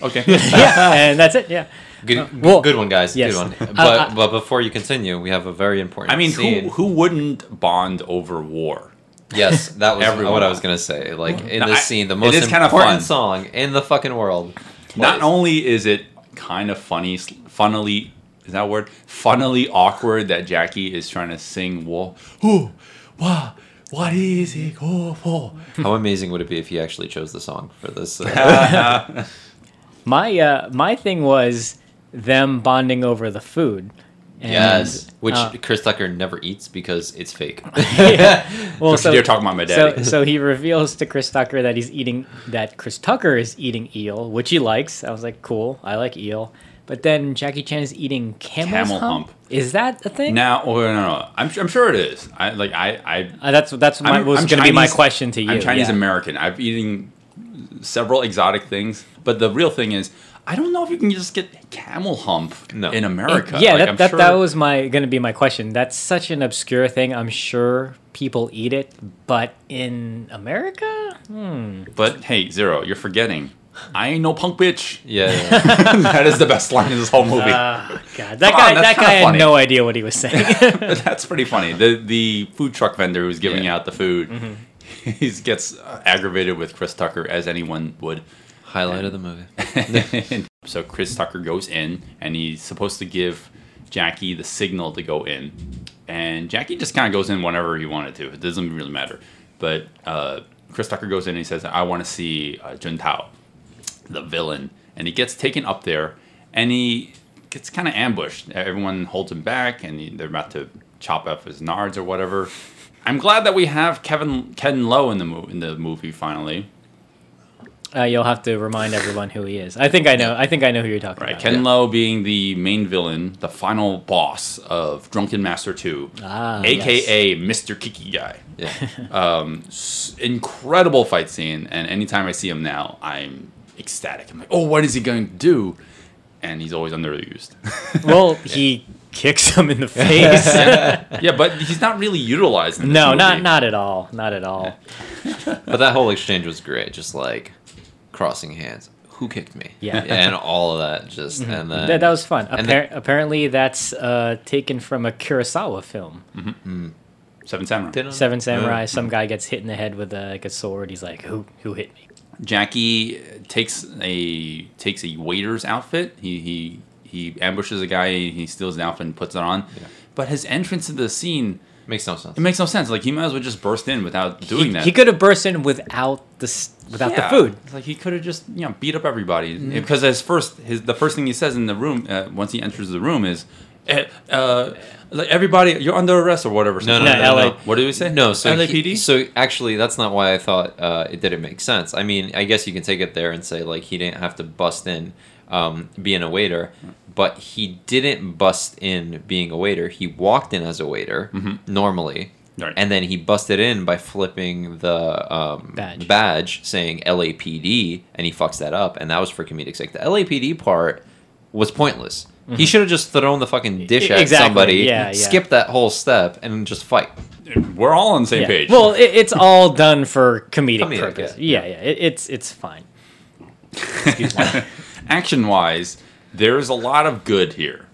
Okay. Yeah, and that's it. Yeah. Good one, guys. Yes. Good one. But before you continue, we have a very important scene. Who wouldn't bond over war? Yes, that was what I was going to say. Like, in this scene, the most important song in the fucking world. Not only is it kind of funnily, is that a word? Funnily awkward that Jackie is trying to sing war. What is it go for? How amazing would it be if he actually chose the song for this? My thing was them bonding over the food. And, yes, which Chris Tucker never eats because it's fake. Well, so you're talking about my daddy. So he reveals to Chris Tucker that Chris Tucker is eating eel, which he likes. I was like, cool, I like eel. But then Jackie Chan is eating camel hump. Is that a thing? Now, no. I'm sure it is. That's was going to be my question to you. I'm Chinese American. I've eaten several exotic things, but the real thing is, I don't know if you can just get camel hump in America. That was going to be my question. That's such an obscure thing. I'm sure people eat it, but in America? But hey, Zero, you're forgetting. I ain't no punk bitch. Yeah. That is the best line in this whole movie. God, that guy had no idea what he was saying. That's pretty funny. The food truck vendor who's giving out the food, he gets aggravated with Chris Tucker, as anyone would. Highlight of the movie. So Chris Tucker goes in, and he's supposed to give Jackie the signal to go in. And Jackie just kind of goes in whenever he wanted to. It doesn't really matter. But Chris Tucker goes in and he says, I want to see Jun Tao, the villain. And he gets taken up there, and he gets kind of ambushed. Everyone holds him back, and they're about to chop off his nards or whatever. I'm glad that we have Ken Lo in the movie finally. You'll have to remind everyone who he is. I think I know who you're talking about. Ken Lo being the main villain, the final boss of Drunken Master 2, a.k.a. Mr. Kiki Guy. Yeah. Incredible fight scene, and anytime I see him now, I'm ecstatic. I'm like, oh, what is he going to do? And he's always underused. Well, he kicks him in the face. Yeah, but he's not really utilized in this No, movie. not at all. Not at all. But that whole exchange was great. Just like crossing hands. Who kicked me? Yeah. And all of that. Just and then That was fun. and then- Apparently, that's taken from a Kurosawa film. Seven Samurai. Seven Samurai. Some guy gets hit in the head with a sword. He's like, "Who hit me?" Jackie takes a waiter's outfit. He ambushes a guy. He steals the outfit and puts it on. Yeah. But his entrance to the scene, makes no sense. it makes no sense. Like, he might as well just burst in without doing that. He could have burst in without the food. Like, he could have just beat up everybody because the first thing he says in the room once he enters the room is, like, everybody, you're under arrest or whatever. No. LA. What did we say? No, so LAPD. so actually, that's not why I thought it didn't make sense. I mean, I guess you can take it there and say like he didn't have to bust in being a waiter, but he didn't bust in being a waiter. He walked in as a waiter normally, Right. and then he busted in by flipping the badge saying LAPD, and he fucks that up, and that was for comedic sake. The LAPD part was pointless. He should have just thrown the fucking dish at Exactly. somebody, Yeah. skipped that whole step, and just fight. We're all on the same page. Well, it's all done for comedic purpose. yeah. Yeah. It's fine. Excuse me. Action-wise, there's a lot of good here.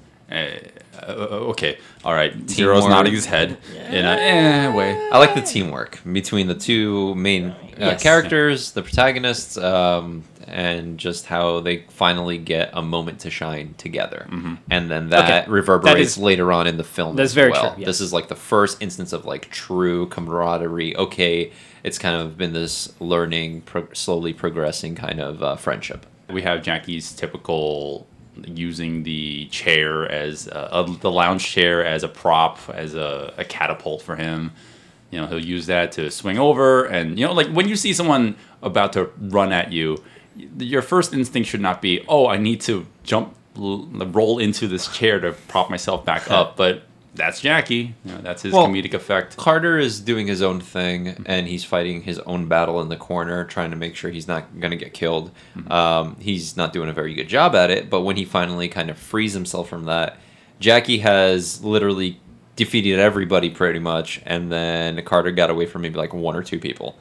Okay, all right. Zero's Teamwork. nodding his head in a way. I like the teamwork between the two main characters, the protagonists, and just how they finally get a moment to shine together. And then that reverberates later on in the film That's as very well. true, yes. This is like the first instance of like true camaraderie. Okay, it's kind of been this learning, slowly progressing kind of friendship. We have Jackie's typical using the chair as the lounge chair as a prop, as a catapult for him. He'll use that to swing over, and like when you see someone about to run at you, your first instinct should not be, oh, I need to roll into this chair to prop myself back up. But that's Jackie. That's his comedic effect. Carter is doing his own thing, and he's fighting his own battle in the corner, trying to make sure he's not going to get killed. He's not doing a very good job at it, but when he finally kind of frees himself from that, Jackie has literally defeated everybody pretty much, and then Carter got away from maybe like one or two people.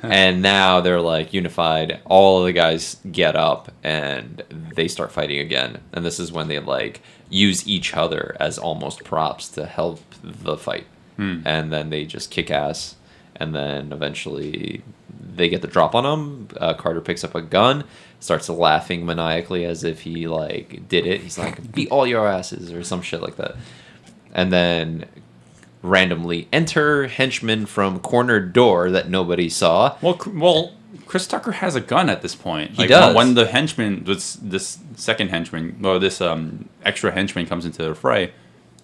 And now they're like unified. All of the guys get up and they start fighting again. And this is when they like use each other as almost props to help the fight. And then they just kick ass. And then eventually they get the drop on him. Carter picks up a gun, starts laughing maniacally as if he like did it. He's like, beat all your asses or some shit like that. And then randomly enter henchmen from corner door that nobody saw. Well, Chris Tucker has a gun at this point. He does. When the henchman, this second henchman, or this extra henchman comes into the fray,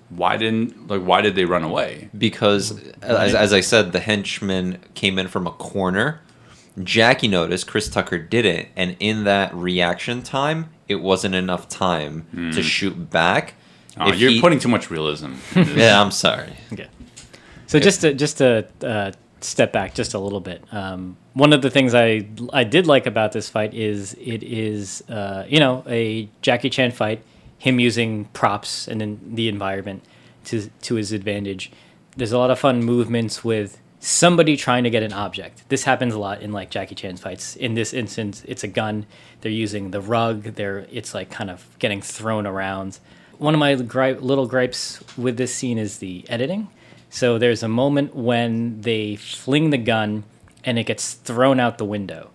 why did they run away? Because, as I said, the henchman came in from a corner. Jackie noticed, Chris Tucker didn't, and in that reaction time, it wasn't enough time to shoot back. You're putting too much realism. Yeah, I'm sorry. Okay. So just to step back just a little bit. One of the things I did like about this fight is it is a Jackie Chan fight. Him using props and then the environment to his advantage. There's a lot of fun movements with somebody trying to get an object. This happens a lot in like Jackie Chan's fights. In this instance, it's a gun. They're using the rug. It's like kind of getting thrown around. One of my little gripes with this scene is the editing. So there's a moment when they fling the gun and it gets thrown out the window.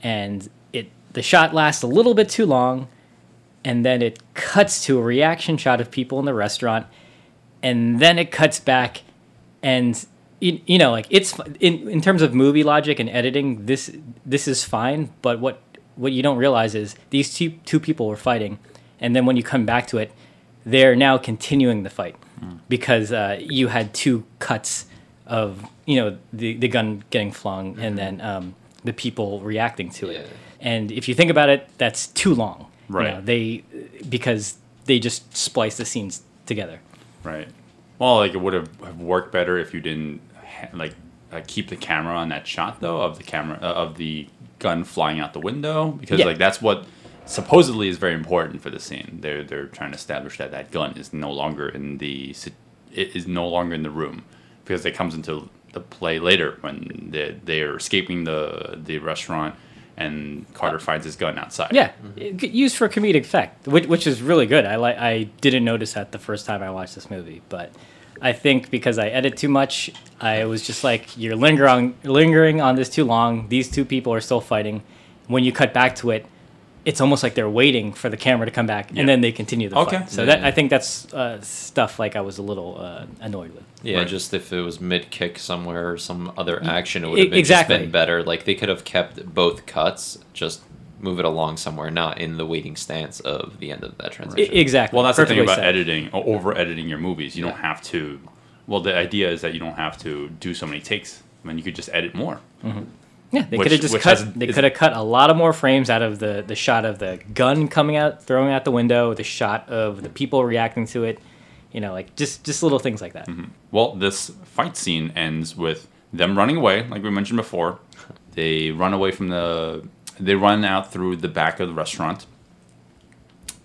And the shot lasts a little bit too long, and then it cuts to a reaction shot of people in the restaurant, and then it cuts back, and you know, like it's in terms of movie logic and editing, this is fine. But what you don't realize is these two people were fighting, and then when you come back to it, they're now continuing the fight because you had two cuts of the gun getting flung and then the people reacting to it. And if you think about it, that's too long. Right. Because they just splice the scenes together. Right. Well, like it would have worked better if you didn't keep the camera on that shot though of the gun flying out the window, because like that's what supposedly is very important for the scene. They're trying to establish that gun is no longer in the room, because it comes into the play later when they're escaping the restaurant and Carter finds his gun outside. Yeah, used for comedic effect, which is really good. I didn't notice that the first time I watched this movie, but I think because I edit too much, I was just like, you're lingering on this too long. These two people are still fighting. When you cut back to it, it's almost like they're waiting for the camera to come back, and then they continue the fight. So I think that's stuff like I was a little annoyed with. Yeah, Right. just if it was mid-kick somewhere or some other action, it would have just been better. Like, they could have kept both cuts, just move it along somewhere, not in the waiting stance of the end of that transition. Exactly. Well, that's the thing Perfectly about said. editing, or over-editing your movies. You don't have to... Well, the idea is that you don't have to do so many takes. I mean, you could just edit more. Yeah, they could have just cut. They could have cut a lot of more frames out of the shot of the gun coming out, throwing out the window, the shot of the people reacting to it. Like just little things like that. Well, this fight scene ends with them running away, like we mentioned before. They run away from They run out through the back of the restaurant,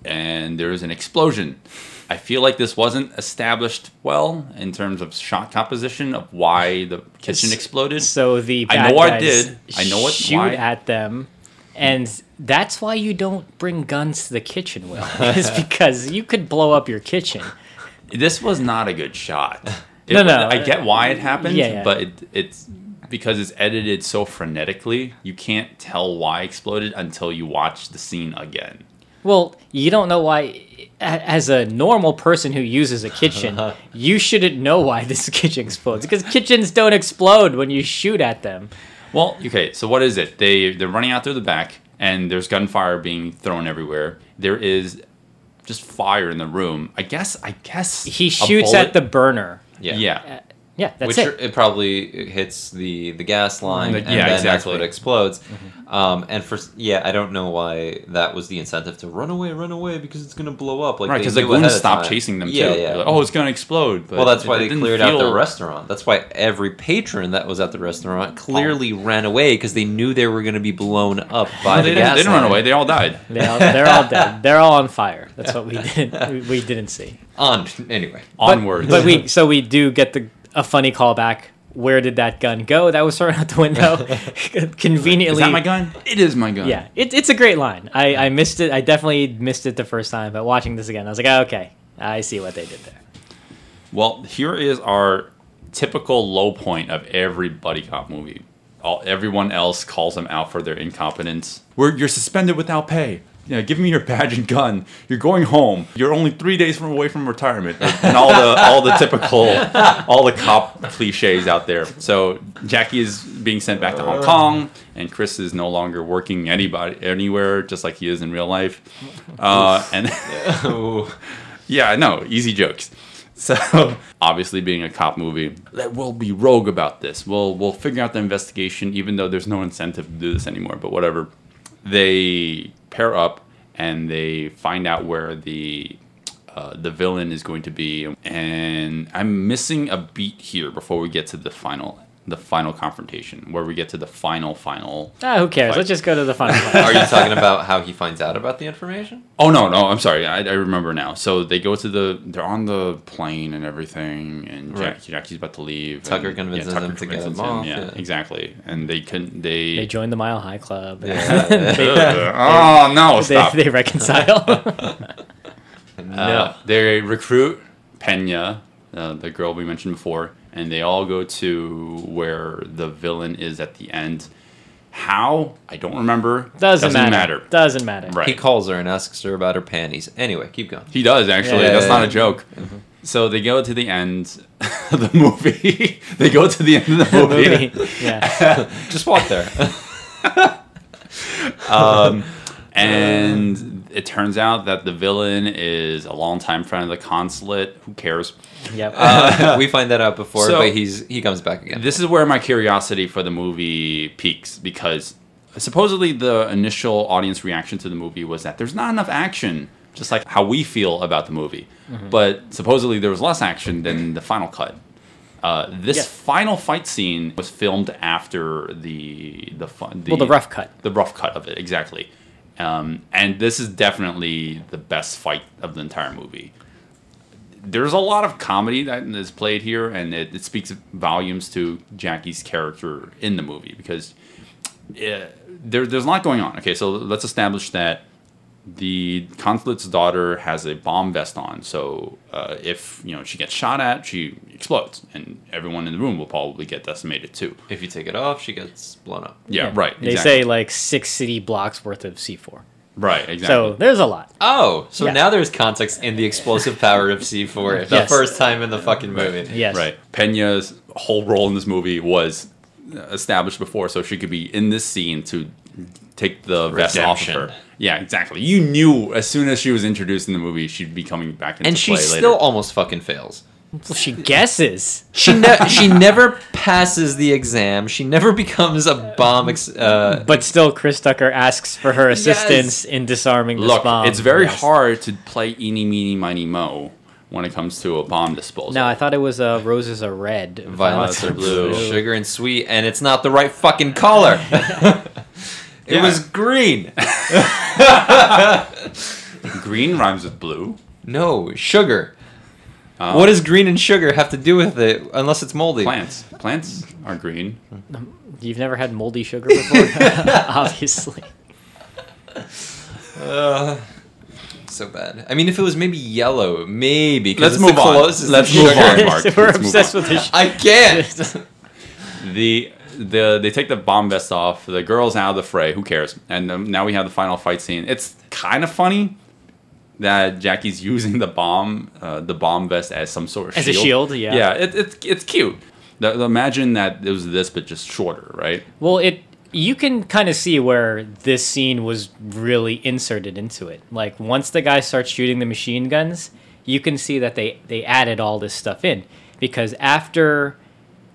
and there is an explosion. I feel like this wasn't established well in terms of shot composition of why the kitchen exploded. So the I bad know guys I know what shoot why. at them, and that's why you don't bring guns to the kitchen, Will. Is because you could blow up your kitchen. This was not a good shot. No. I get why it happened, Yeah. but it's because it's edited so frenetically, you can't tell why it exploded until you watch the scene again. Well, you don't know why. As a normal person who uses a kitchen, you shouldn't know why this kitchen explodes, because kitchens don't explode when you shoot at them. Well, okay, so what is it? They're running out through the back, and there's gunfire being thrown everywhere. There is just fire in the room. I guess He shoots at the burner. Yeah. Yeah, that's Which it. it probably hits the gas line, and Yeah, then exactly. that's what explodes. And I don't know why that was the incentive to run away because it's gonna blow up. Like, Right, because the goons stopped chasing them too. Yeah. Like, oh, it's gonna explode. But Well, that's why it they didn't cleared out the feel- restaurant. That's why every patron that was at the restaurant clearly ran away, because they knew they were going to be blown up by They the gas didn't run line. away. They all died. They're all dead. They're all on fire. That's what we didn't see. Anyway. Onwards. But we do get a funny callback. Where did that gun go? That was thrown out the window. Conveniently. Is that my gun? It is my gun. Yeah, it's a great line. I missed it. I definitely missed it the first time, but watching this again, I was like, oh, okay, I see what they did there. Well, here is our typical low point of every buddy cop movie. Everyone else calls them out for their incompetence. You're suspended without pay. Give me your badge and gun. You're going home. You're only 3 days away from retirement, and all the typical, all the cop cliches out there. So Jackie is being sent back to Hong Kong, and Chris is no longer working anywhere, just like he is in real life. And yeah, I know, easy jokes. So obviously, being a cop movie, we'll be rogue about this. We'll figure out the investigation, even though there's no incentive to do this anymore. But whatever. They pair up and they find out where the villain is going to be, and I'm missing a beat here before we get to the final confrontation, where we get to the final Who cares? fight. Let's just go to the final fight. Are you talking about how he finds out about the information? Oh no, I'm sorry, I remember now. So they go to they're on the plane and everything, and Right. Jackie's about to leave. Tucker and, convinces Tucker him to get convinces him off, Yeah, yeah. exactly. And they They join the Mile High Club. oh no, stop. They reconcile. They recruit Pena, the girl we mentioned before, and they all go to where the villain is at the end. How? I don't remember. Doesn't matter. Doesn't matter. Right. He calls her and asks her about her panties. Anyway, keep going. He does, actually. Yeah, That's yeah, not yeah. a joke. So they go to the end of the movie. They go to the end of the movie. Yeah. Just walk there. And it turns out that the villain is a longtime friend of the consulate. Who cares? Yep. We find that out before, So- but he comes back again. This is where my curiosity for the movie peaks, because supposedly the initial audience reaction to the movie was that there's not enough action, just like how we feel about the movie. But supposedly there was less action than the final cut. This final fight scene was filmed after the rough cut. The rough cut of it, exactly. And this is definitely the best fight of the entire movie. There's a lot of comedy that is played here, and it speaks volumes to Jackie's character in the movie, because there's a lot going on. Okay, so let's establish that the consulate's daughter has a bomb vest on, so if she gets shot at, she explodes, and everyone in the room will probably get decimated too. If you take it off, she gets blown up. Yeah, right. They exactly. say like 6 city blocks worth of C4. Right, exactly. So there's a lot. Oh, so Yeah. now there's context in the explosive power of C4. The Yes. first time in the fucking movie. Yes. Right. Peña's whole role in this movie was established before, so she could be in this scene to take the vest off of Redemption. her. Yeah, exactly. You knew as soon as she was introduced in the movie, she'd be coming back into And play she later. still almost fucking fails. Well, she guesses. She never passes the exam. She never becomes a bomb. But still, Chris Tucker asks for her assistance in disarming this Look, bomb. it's very Yes. hard to play eeny, meeny, miny, mo when it comes to a bomb disposal. No, I thought it was roses are red, Violets are blue, blue. sugar and sweet, and it's not the right fucking color. It Yeah. was green. Green rhymes with blue. No, sugar. What does green and sugar have to do with it unless it's moldy? Plants are green. You've never had moldy sugar before? Obviously. So bad. I mean, if it was maybe yellow, maybe. 'cause Let's it's move the on. closest Let's to move sugar. on, Mark. We're Let's move obsessed on. with this. I can't. They take the bomb vest off. The girl's out of the fray. Who cares? And now we have the final fight scene. It's kind of funny that Jackie's using the bomb vest as some sort of shield. As a shield, yeah. Yeah, it's cute. Imagine that it was this, but just shorter, right? Well, you can kind of see where this scene was really inserted into it. Like, once the guy starts shooting the machine guns, you can see that they added all this stuff in. Because after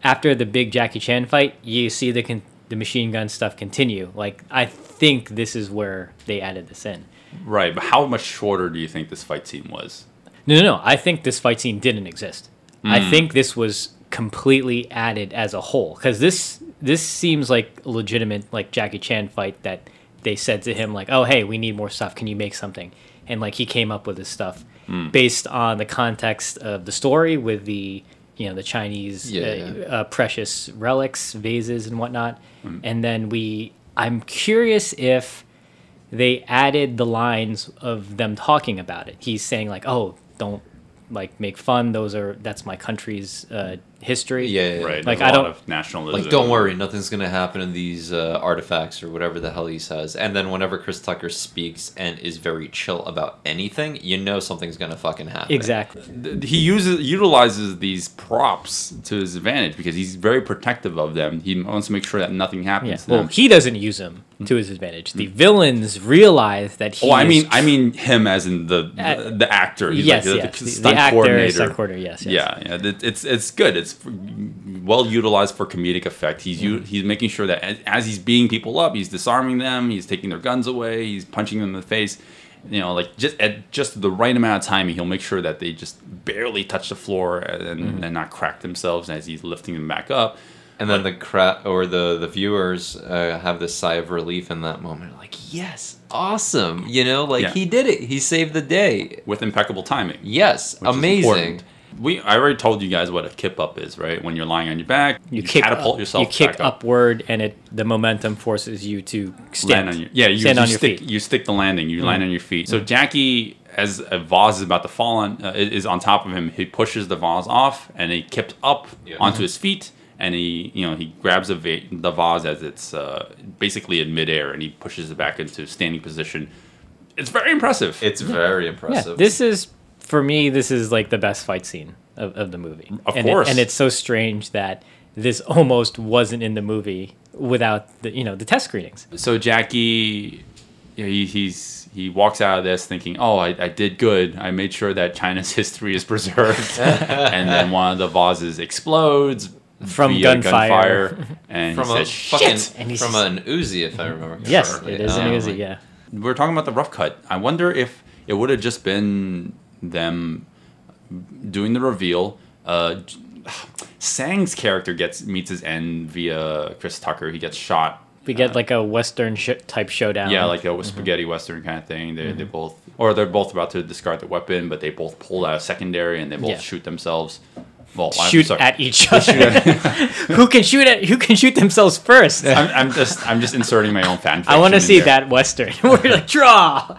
the big Jackie Chan fight, you see the machine gun stuff continue. Like, I think this is where they added this in. Right, but how much shorter do you think this fight scene was? No. I think this fight scene didn't exist. I think this was completely added as a whole. Because this seems like a legitimate, like, Jackie Chan fight that they said to him, like, oh, hey, we need more stuff. Can you make something? And, like, he came up with this stuff based on the context of the story with the the Chinese precious relics, vases, and whatnot. And then I'm curious if they added the lines of them talking about it. He's saying, like, oh, don't, like, make fun. That's my country's history. Yeah. Right, Like, there's I a lot don't- of nationalism. Like, don't worry, nothing's gonna happen in these artifacts or whatever the hell he says. And then whenever Chris Tucker speaks and is very chill about anything, you know something's gonna fucking happen. Exactly. He utilizes these props to his advantage because he's very protective of them. He wants to make sure that nothing happens Yeah. to Well, them. he doesn't use them to his advantage. The villains realize that he. Oh, I is mean him as in the actor. He's yes, like yes. the The stunt actor, coordinator. stunt coordinator, yes. Yeah. It's good. It's well utilized for comedic effect. He's making sure that as he's beating people up, he's disarming them. He's taking their guns away. He's punching them in the face. Like just at just the right amount of timing, he'll make sure that they just barely touch the floor and not crack themselves as he's lifting them back up. And then the viewers have this sigh of relief in that moment, like, yes, awesome, Yeah. he did it, he saved the day. With impeccable timing. Yes, which is amazing. important. I already told you guys what a kip up is, right? When you're lying on your back, you kick catapult up, yourself. You kick back up. upward, and the momentum forces you to stand. Land on your, you stand on your stick, feet. You stick the landing. You land on your feet. So Jackie, as a vase is about to fall on, is on top of him. He pushes the vase off, and he kips up onto his feet. And he grabs the vase as it's basically in midair, and he pushes it back into standing position. It's very impressive. It's very Yeah, impressive. this is for me, this is like the best fight scene of the movie. Of and course. and it's so strange that this almost wasn't in the movie without the test screenings. So Jackie, he walks out of this thinking, "Oh, I did good. I made sure that China's history is preserved." And then one of the vases explodes From via gunfire. and From he a says, fucking "Shit." And he's from an Uzi, if I remember. Yes, correctly. it is an Uzi. Yeah. We're talking about the rough cut. I wonder if it would have just been them doing the reveal. Sang's character meets his end via Chris Tucker. He gets shot. We get like a Western type showdown. Yeah, like a spaghetti Western kind of thing. They both, or they're both about to discard the weapon, but they both pull out a secondary and they both shoot themselves. Well, shoot at each other. Who can shoot themselves first? I'm just inserting my own fan fiction. I want to in see there. that Western. We're like, draw.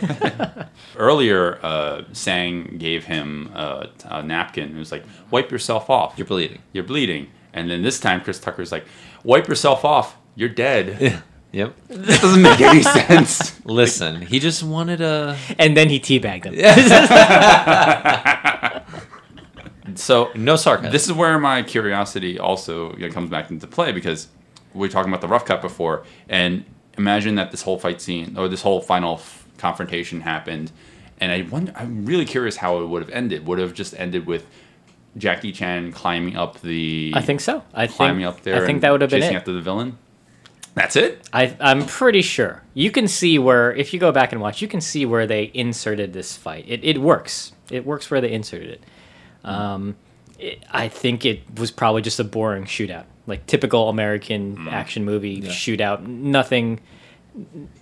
Earlier, Sang gave him a napkin. It was like, wipe yourself off. You're bleeding. You're bleeding. And then this time, Chris Tucker's like, wipe yourself off. You're dead. Yep. That doesn't make any sense. Listen, he just wanted a. And then he teabagged him. So No sarcasm. this is where my curiosity also comes back into play, because we were talking about the rough cut before, and imagine that this whole fight scene or this whole final confrontation happened, and I'm really curious how it would have ended. Would have just ended with Jackie Chan climbing up the? I think so. Climbing up there. I think that would have been chasing it. after the villain. That's it. I'm pretty sure. You can see where, if you go back and watch, you can see where they inserted this fight. It works. It works where they inserted it. I think it was probably just a boring shootout, like typical American action movie shootout. Nothing,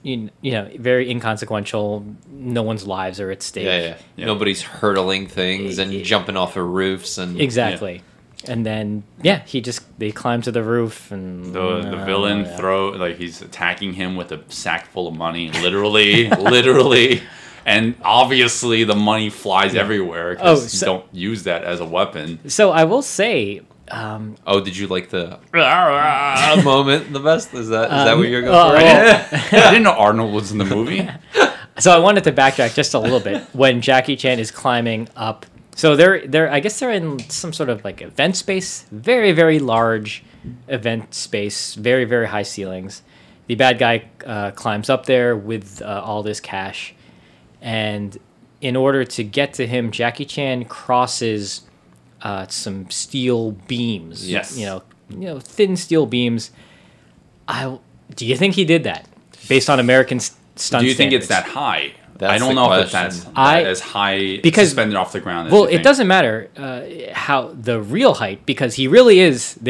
very inconsequential. No one's lives are at stake. Yeah. Nobody's hurtling things and jumping off of roofs and Exactly. And then they climb to the roof and The villain he's attacking him with a sack full of money, literally. And obviously the money flies everywhere because you don't use that as a weapon. So I will say, Oh, did you like the moment the best? Is that what you're going for? I didn't know Arnold was in the movie. so I wanted to backtrack just a little bit when Jackie Chan is climbing up. So they're I guess they're in some sort of like event space, very, very large event space, very, very high ceilings. The bad guy climbs up there with all this cash, and in order to get to him, Jackie Chan crosses some steel beams. Yes. Thin steel beams. Do you think he did that based on American stunt Do you think standards? it's that high? That's I don't the know if question. it's as high because suspended off the ground. As Well, you it think. doesn't matter how the real height, because they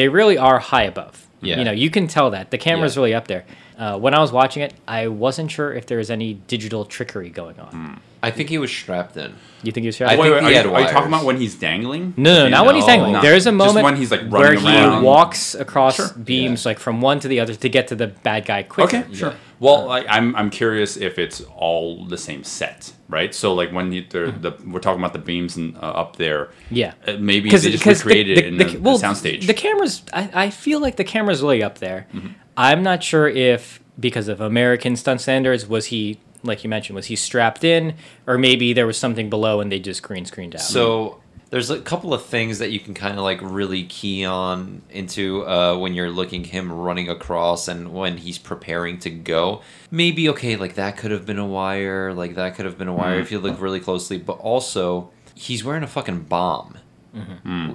really are high above. Yeah. You can tell that. The camera's Yeah. really up there. When I was watching it, I wasn't sure if there was any digital trickery going on. I think he was strapped in. You think he was I strapped? think Wait, he had are you wires. talking about when he's dangling? No, not when he's dangling. No. There's a Just moment when he's, like, where running he around. walks across beams like from one to the other to get to the bad guy quicker. Okay, sure. Well, I'm curious if it's all the same set, right? So like when we're talking about the beams up there. Yeah. Maybe they just recreated it in the soundstage. The cameras, I feel like the camera's really up there. Mm-hmm. I'm not sure if, because of American stunt standards, was he, like you mentioned, was he strapped in? Or maybe there was something below and they just green screened out. So there's a couple of things that you can kind of like really key on into when you're looking him running across and when he's preparing to go. Maybe, okay, like that could have been a wire, if you look really closely. But also, he's wearing a fucking bomb.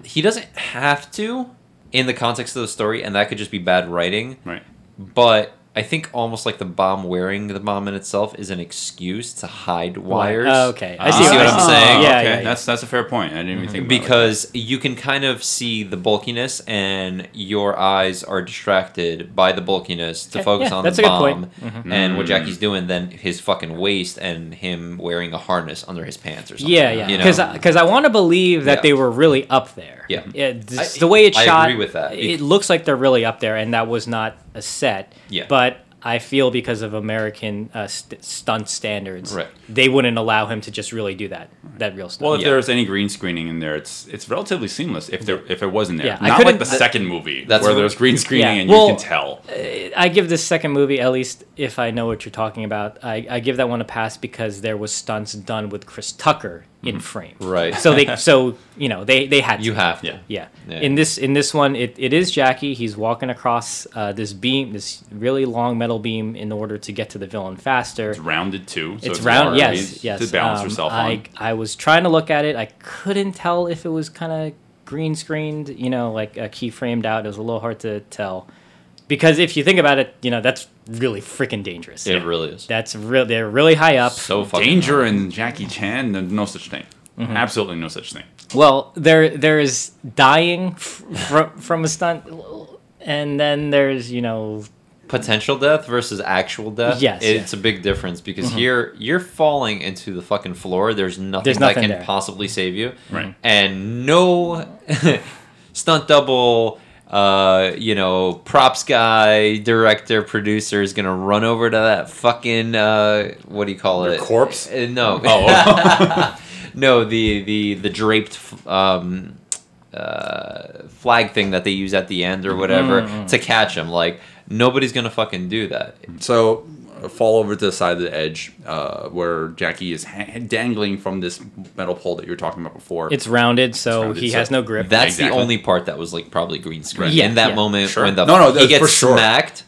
He doesn't have to in the context of the story, and that could just be bad writing. Right. But I think almost like wearing the bomb in itself is an excuse to hide wires. Oh, okay. I see what I'm saying? Yeah, Okay, yeah, yeah. that's a fair point. I didn't even think about Because you can kind of see the bulkiness, and your eyes are distracted by the bulkiness to focus on that's the a good bomb point. and what Jackie's doing, then his fucking waist and him wearing a harness under his pants or something. Yeah. You know? Because I want to believe that Yeah. they were really up there. Yeah. The way it's I shot, agree with that. it looks like they're really up there, and that was not a set. Yeah. But I feel because of American stunt standards, Right. they wouldn't allow him to just really do that real stuff. Well, if there's any green screening in there, it's relatively seamless. If it wasn't there, Yeah, I not like couldn't- the second movie That's where what- there's green screening Yeah, and well, you can tell. I give this second movie, at least if I know what you're talking about, I give that one a pass because there was stunts done with Chris Tucker in frame. Right. So they they had to. You have to. Yeah. Yeah. In this one, it is Jackie. He's walking across this beam, this really long metal beam, in order to get to the villain faster. It's rounded too. So It's round. hard Yes. to balance yourself on. I was trying to look at it. I couldn't tell if it was kind of green screened, like keyframed out. It was a little hard to tell. Because if you think about it, that's really freaking dangerous. It really is. That's real. They're really high up. So fucking Danger hard. in Jackie Chan, no such thing. Absolutely no such thing. Well, there is dying from a stunt, and then there's Potential death versus actual death. Yes, It's a big difference because here you're falling into the fucking floor. There's nothing, There's that nothing can there. possibly save you. Right. And no stunt double, props guy, director, producer is gonna run over to that fucking what do you call it? corpse? No. Oh, No, the draped flag thing that they use at the end or whatever to catch him. Like, nobody's gonna fucking do that. so fall over to the side of the edge where Jackie is dangling from this metal pole that you were talking about before. it's rounded, so rounded, he so has no grip. That's Exactly. the only part that was like probably green screen. Yeah, In that yeah. moment Sure. when No, he that's gets for sure. smacked,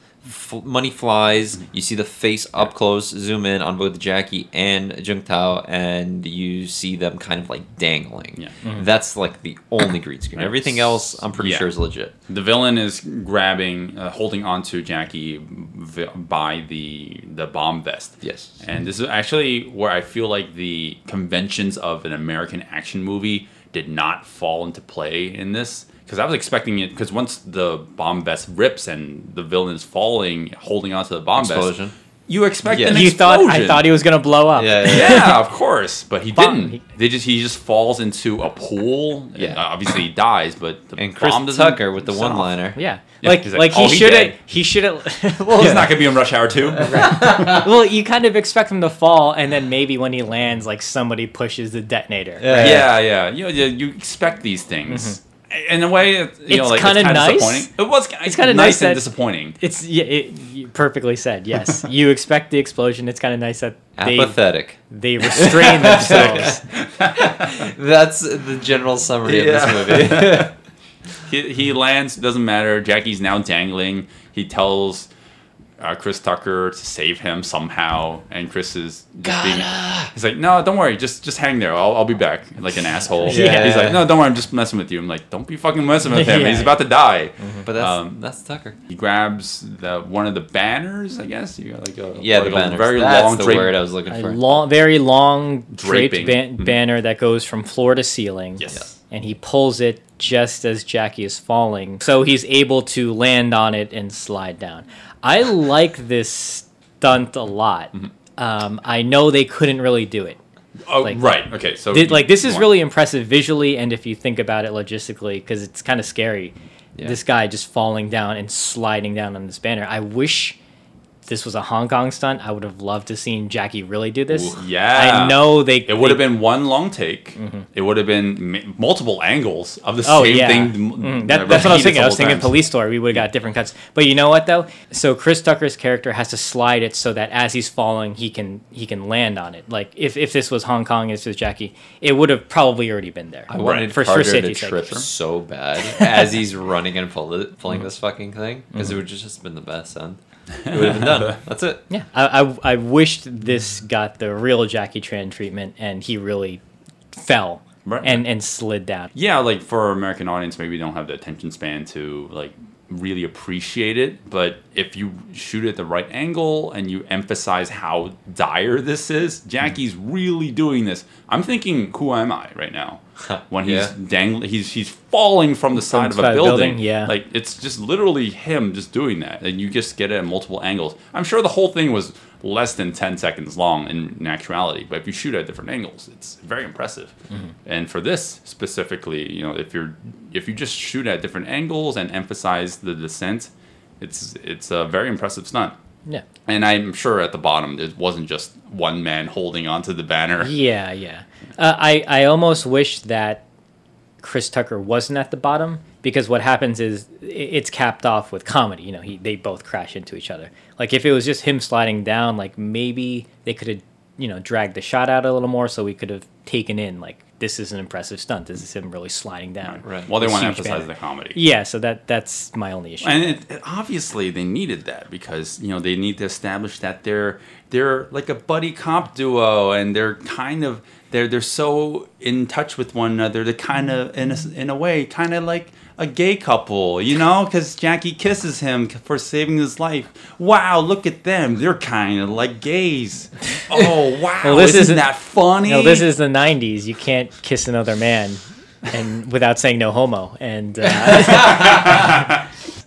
money flies. You see the face up close, zoom in on both Jackie and Jungtao, and you see them kind of like dangling. Yeah. That's like the only green screen. Everything else, I'm pretty Yeah. sure is legit. The villain is holding onto Jackie by the bomb vest. Yes. And this is actually where I feel like the conventions of an American action movie did not fall into play in this. Because I was expecting it, because once the bomb vest rips and the villain is falling, holding onto the bomb Explosion. vest, you expect Yeah. an You explosion. I thought he was gonna blow up. Yeah, of course, but he Bomb. didn't. He just falls into a pool. Yeah. And obviously he dies, but the And Chris bomb doesn't Tucker with the set off. one-liner. Yeah. Yeah, Like he's like, like, "Oh, he he should dead." have. Well, He's not gonna be in Rush Hour 2. well, you kind of expect him to fall, and then maybe when he lands, like somebody pushes the detonator. Yeah. You expect these things. In a way, It's kinda nice. disappointing. It was. It's kinda nice and that- disappointing. You perfectly said. Yes, you expect the explosion. It's kind of nice that Apathetic. they restrain themselves. That's the general summary of this movie. He lands. Doesn't matter. Jackie's now dangling. He tells Chris Tucker to save him somehow, and Chris is just being. He's like, "No, don't worry. Just hang there. I'll be back." Like an asshole. Yeah. He's like, "No, don't worry. I'm just messing with you." I'm like, "Don't be fucking messing with him. Yeah. He's about to die." But that's Tucker. He grabs one of the banners. I guess you got like a Yeah, like the a banners. very That's long the drape- word I was looking for. Very long draped Draping. banner that goes from floor to ceiling. Yes. And he pulls it just as Jackie is falling, so he's able to land on it and slide down. I like this stunt a lot. I know they couldn't really do it. Oh, Like- right. Okay. So This is go on. really impressive visually, and if you think about it logistically, because it's kind of scary. Yeah. This guy just falling down and sliding down on this banner. I wish this was a Hong Kong stunt. I would have loved to seen Jackie really do this. Ooh, yeah. I know It would have been one long take. It would have been multiple angles of the Oh same yeah, thing. that's what I was repeated thinking. I was several thinking times. Police Story. We would have got different cuts. But you know what though? So Chris Tucker's character has to slide it so that as he's falling, he can land on it. Like if this was Hong Kong, this was Jackie, it would have probably already been there. I wanted for Carter to safety's sake. trip so bad as he's running and pulling this fucking thing because it would just been the best son. It would have been done. That's it. Yeah, I wished this got the real Jackie Chan treatment, and he really fell Right. and slid down. Yeah, like for American audience, maybe they don't have the attention span to like really appreciate it. But if you shoot at the right angle and you emphasize how dire this is, Jackie's really doing this. I'm thinking, who am I right now? When he's Yeah. dangling, he's falling from the side of the a side of the building. building, yeah. Like it's just literally him just doing that, and you just get it at multiple angles. I'm sure the whole thing was less than 10 seconds long in actuality, but if you shoot at different angles, it's very impressive. And for this specifically, if you just shoot at different angles and emphasize the descent, it's a very impressive stunt. Yeah. And I'm sure at the bottom it wasn't just one man holding onto the banner. Yeah, yeah. I almost wish that Chris Tucker wasn't at the bottom, because what happens is it's capped off with comedy. You know, they both crash into each other. Like if it was just him sliding down, like maybe they could have, you know, dragged the shot out a little more, so we could have taken in like, this is an impressive stunt. This is him really sliding down. Right. Well, they This want to huge emphasize banner. the comedy. Yeah, so that's my only issue. And obviously they needed that because, you know, they need to establish that they're like a buddy cop duo, and they're kind of they're so in touch with one another. They're kind of in a way kind of like a gay couple, you know, because Jackie kisses him for saving his life. Wow, look at them. They're kind of like gays. Oh, wow. Well, this isn't that funny? No, this is the 90s. You can't kiss another man and without saying no homo. And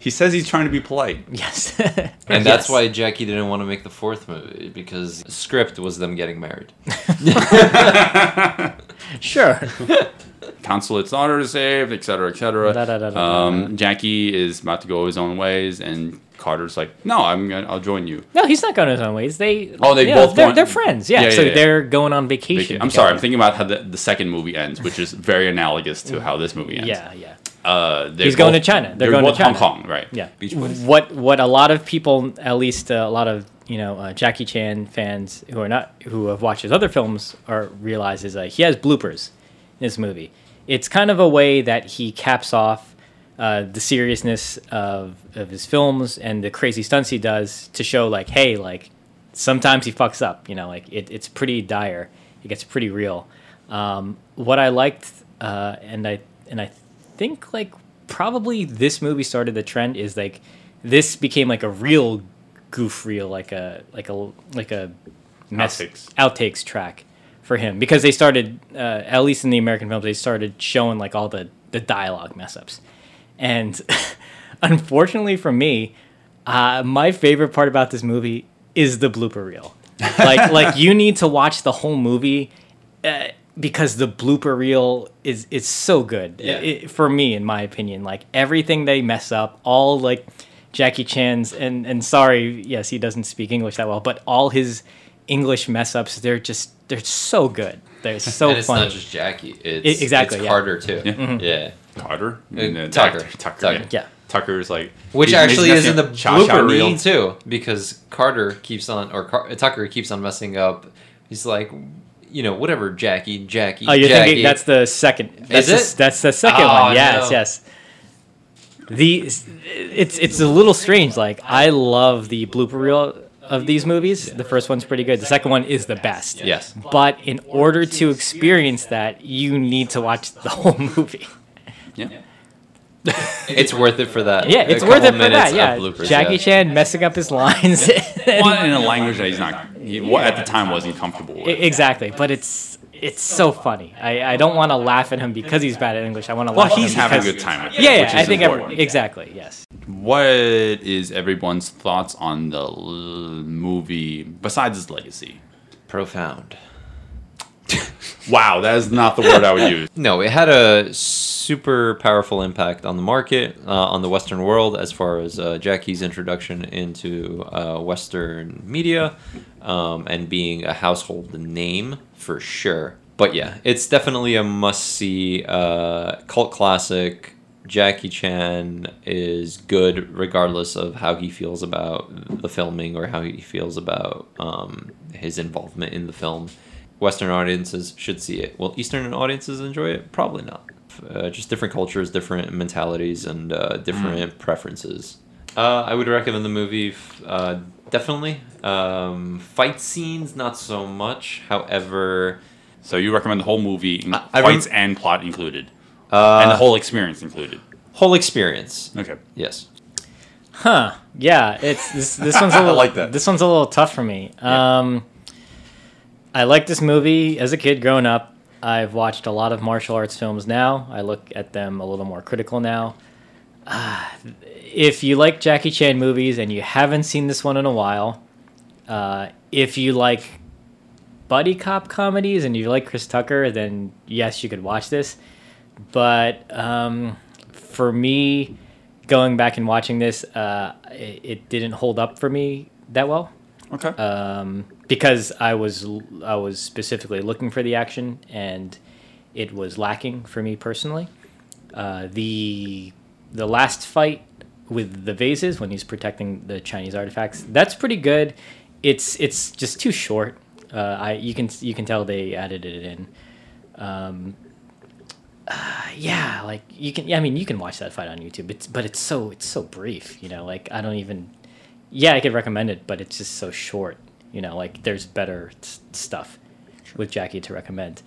He says he's trying to be polite. yes. And that's why Jackie didn't want to make the fourth movie, because the script was them getting married. Sure. Consulate's daughter is saved, etc., etc. Da, da, da, da, da. Jackie is about to go his own ways, and Carter's like, "No, I'll join you." No, he's not going his own ways. They They yeah, both they're, going- they're friends. Yeah, Yeah, so yeah, yeah. they're going on vacation. I'm sorry, I'm together. thinking about how the second movie ends, which is very analogous to how this movie ends. Yeah, yeah. He's going to China. They're going to both China. Hong Kong, right? Yeah. Beach Boys. What a lot of people, at least a lot of Jackie Chan fans who have watched his other films realize is he has bloopers in this movie. It's kind of a way that he caps off the seriousness of his films and the crazy stunts he does to show like, hey, like sometimes he fucks up. You know, like it's pretty dire. It gets pretty real. What I liked, and I think like probably this movie started the trend, is like this became like a real goof reel, like a outtakes track for him, because they started at least in the American films, they started showing like all the dialogue mess ups. And unfortunately for me, my favorite part about this movie is the blooper reel. Like you need to watch the whole movie because the blooper reel is so good. Yeah. For me, in my opinion, like everything they mess up, all like Jackie Chan's and sorry, yes, he doesn't speak English that well, but all his English mess ups, they're so good. They're so And it's funny. not just Jackie. It's exactly, It's yeah. Carter too. Mm-hmm. Yeah. Carter? Tucker. Tucker. Yeah. Tucker's like, Which he's actually is in messing the up Cha-Cha blooper reel. reel too, because Carter keeps on, Tucker keeps on messing up. He's like, whatever, Jackie. Oh, you're Jackie. thinking that's the second. That's Is it? That's the second Oh, one. Yes, no. yes. It's a little strange. Like I love the blooper reel of these movies. The first one's pretty good. The second one is the best. Yes. But in order to experience that, you need to watch the whole movie. Yeah. It's worth it for that. Yeah, it's A worth couple it for minutes that. Yeah, of bloopers, Jackie yeah. Chan messing up his lines. Well, in a language that he at the time wasn't comfortable with. Exactly, but it's so funny. I don't want to laugh at him because he's bad at English. I want to Well, laugh at him he's having a because- good time with it. Yeah, which I is think important. exactly. Yes. What is everyone's thoughts on the movie besides its legacy? Profound. Wow, that is not the word I would use. No, it had a super powerful impact on the market, on the Western world, as far as Jackie's introduction into Western media, and being a household name for sure. But yeah, it's definitely a must-see cult classic. Jackie Chan is good regardless of how he feels about the filming or how he feels about his involvement in the film. Western audiences should see it. Will Eastern audiences enjoy it? Probably not. Just different cultures, different mentalities, and different preferences. I would recommend the movie, definitely. Fight scenes, not so much. However... So you recommend the whole movie, I fights and plot included, and the whole experience included. Whole experience. Okay. Yes. Huh. Yeah. It's this one's a little like that. This one's a little tough for me. I liked this movie as a kid growing up. I've watched a lot of martial arts films now. I look at them a little more critical now. If you like Jackie Chan movies and you haven't seen this one in a while, if you like buddy cop comedies and you like Chris Tucker, then yes, you could watch this. But for me, going back and watching this, it didn't hold up for me that well. Okay. Because I was specifically looking for the action, and it was lacking for me personally. The last fight with the vases when he's protecting the Chinese artifacts, that's pretty good. It's just too short. You can tell they added it in. Yeah, like you can. Yeah, I mean, you can watch that fight on YouTube. But it's so brief. You know, like I don't even. Yeah, I could recommend it, but it's just so short. You know, like there's better stuff with Jackie to recommend.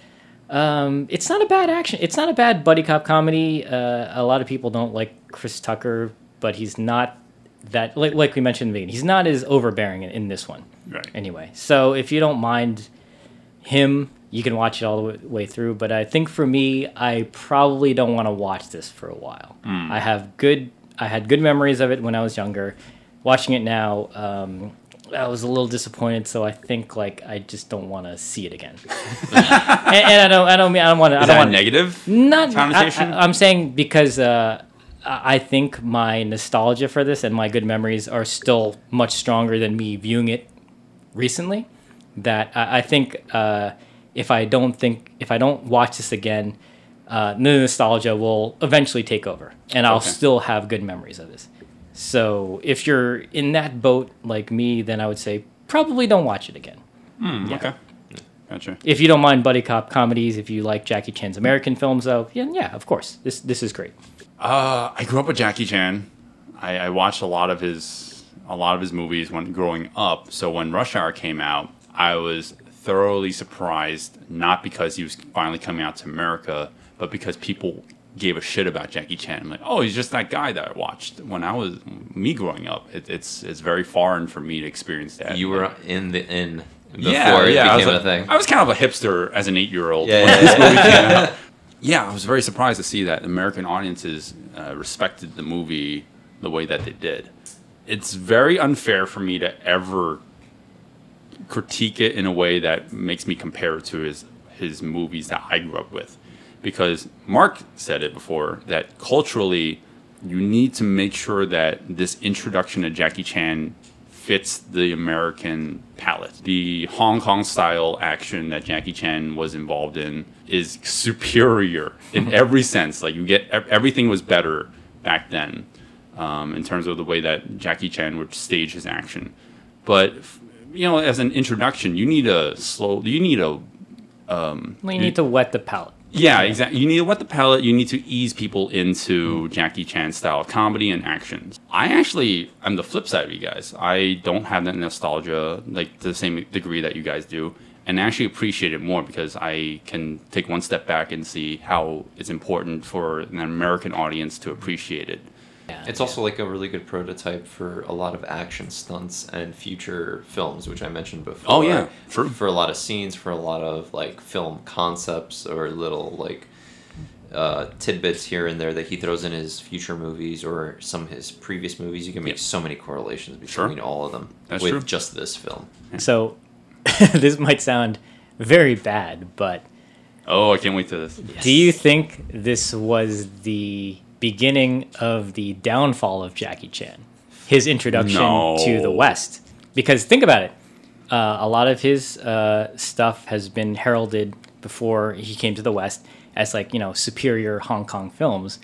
It's not a bad action. It's not a bad buddy cop comedy. A lot of people don't like Chris Tucker, but he's not that like we mentioned in the beginning. He's not as overbearing in this one. Right. Anyway, so if you don't mind him, you can watch it all the way through. But I think for me, I probably don't want to watch this for a while. I had good memories of it when I was younger. Watching it now, I was a little disappointed. So I think like I just don't want to see it again. and I don't want to. Is that a negative connotation? I'm saying because I think my nostalgia for this and my good memories are still much stronger than me viewing it recently. That I think if I don't watch this again, the nostalgia will eventually take over, and I'll still have good memories of this. So if you're in that boat like me, then I would say probably don't watch it again. Yeah. Okay. Gotcha. If you don't mind buddy cop comedies, if you like Jackie Chan's American films, though, yeah, of course, this is great. I grew up with Jackie Chan. I watched a lot of his movies when growing up. So when Rush Hour came out, I was thoroughly surprised, not because he was finally coming out to America, but because people gave a shit about Jackie Chan. I'm like, oh, he's just that guy that I watched when I was growing up. It's very foreign for me to experience that. You were in the inn before it I became was a thing. I was kind of a hipster as an 8-year-old. Yeah, when this movie came out. Yeah, I was very surprised to see that American audiences respected the movie the way that they did. It's very unfair for me to ever critique it in a way that makes me compare it to his movies that I grew up with. Because Mark said it before, that culturally, you need to make sure that this introduction to Jackie Chan fits the American palate. The Hong Kong style action that Jackie Chan was involved in is superior in every sense. Like, you get everything was better back then in terms of the way that Jackie Chan would stage his action. But you know, as an introduction, you need to wet the palate. Yeah, exactly. You need to wet the palate. You need to ease people into Jackie Chan style of comedy and action. I'm the flip side of you guys. I don't have that nostalgia like to the same degree that you guys do, and I actually appreciate it more because I can take one step back and see how it's important for an American audience to appreciate it. It's also like a really good prototype for a lot of action stunts and future films, which I mentioned before. Oh yeah, for a lot of scenes, for a lot of like film concepts or little like tidbits here and there that he throws in his future movies or some of his previous movies. You can make so many correlations between all of them with just this film. So this might sound very bad, but I can't wait to this. Do you think this was the beginning of the downfall of Jackie Chan, his introduction to the West? Because think about it, a lot of his stuff has been heralded before he came to the West as like, you know, superior Hong Kong films.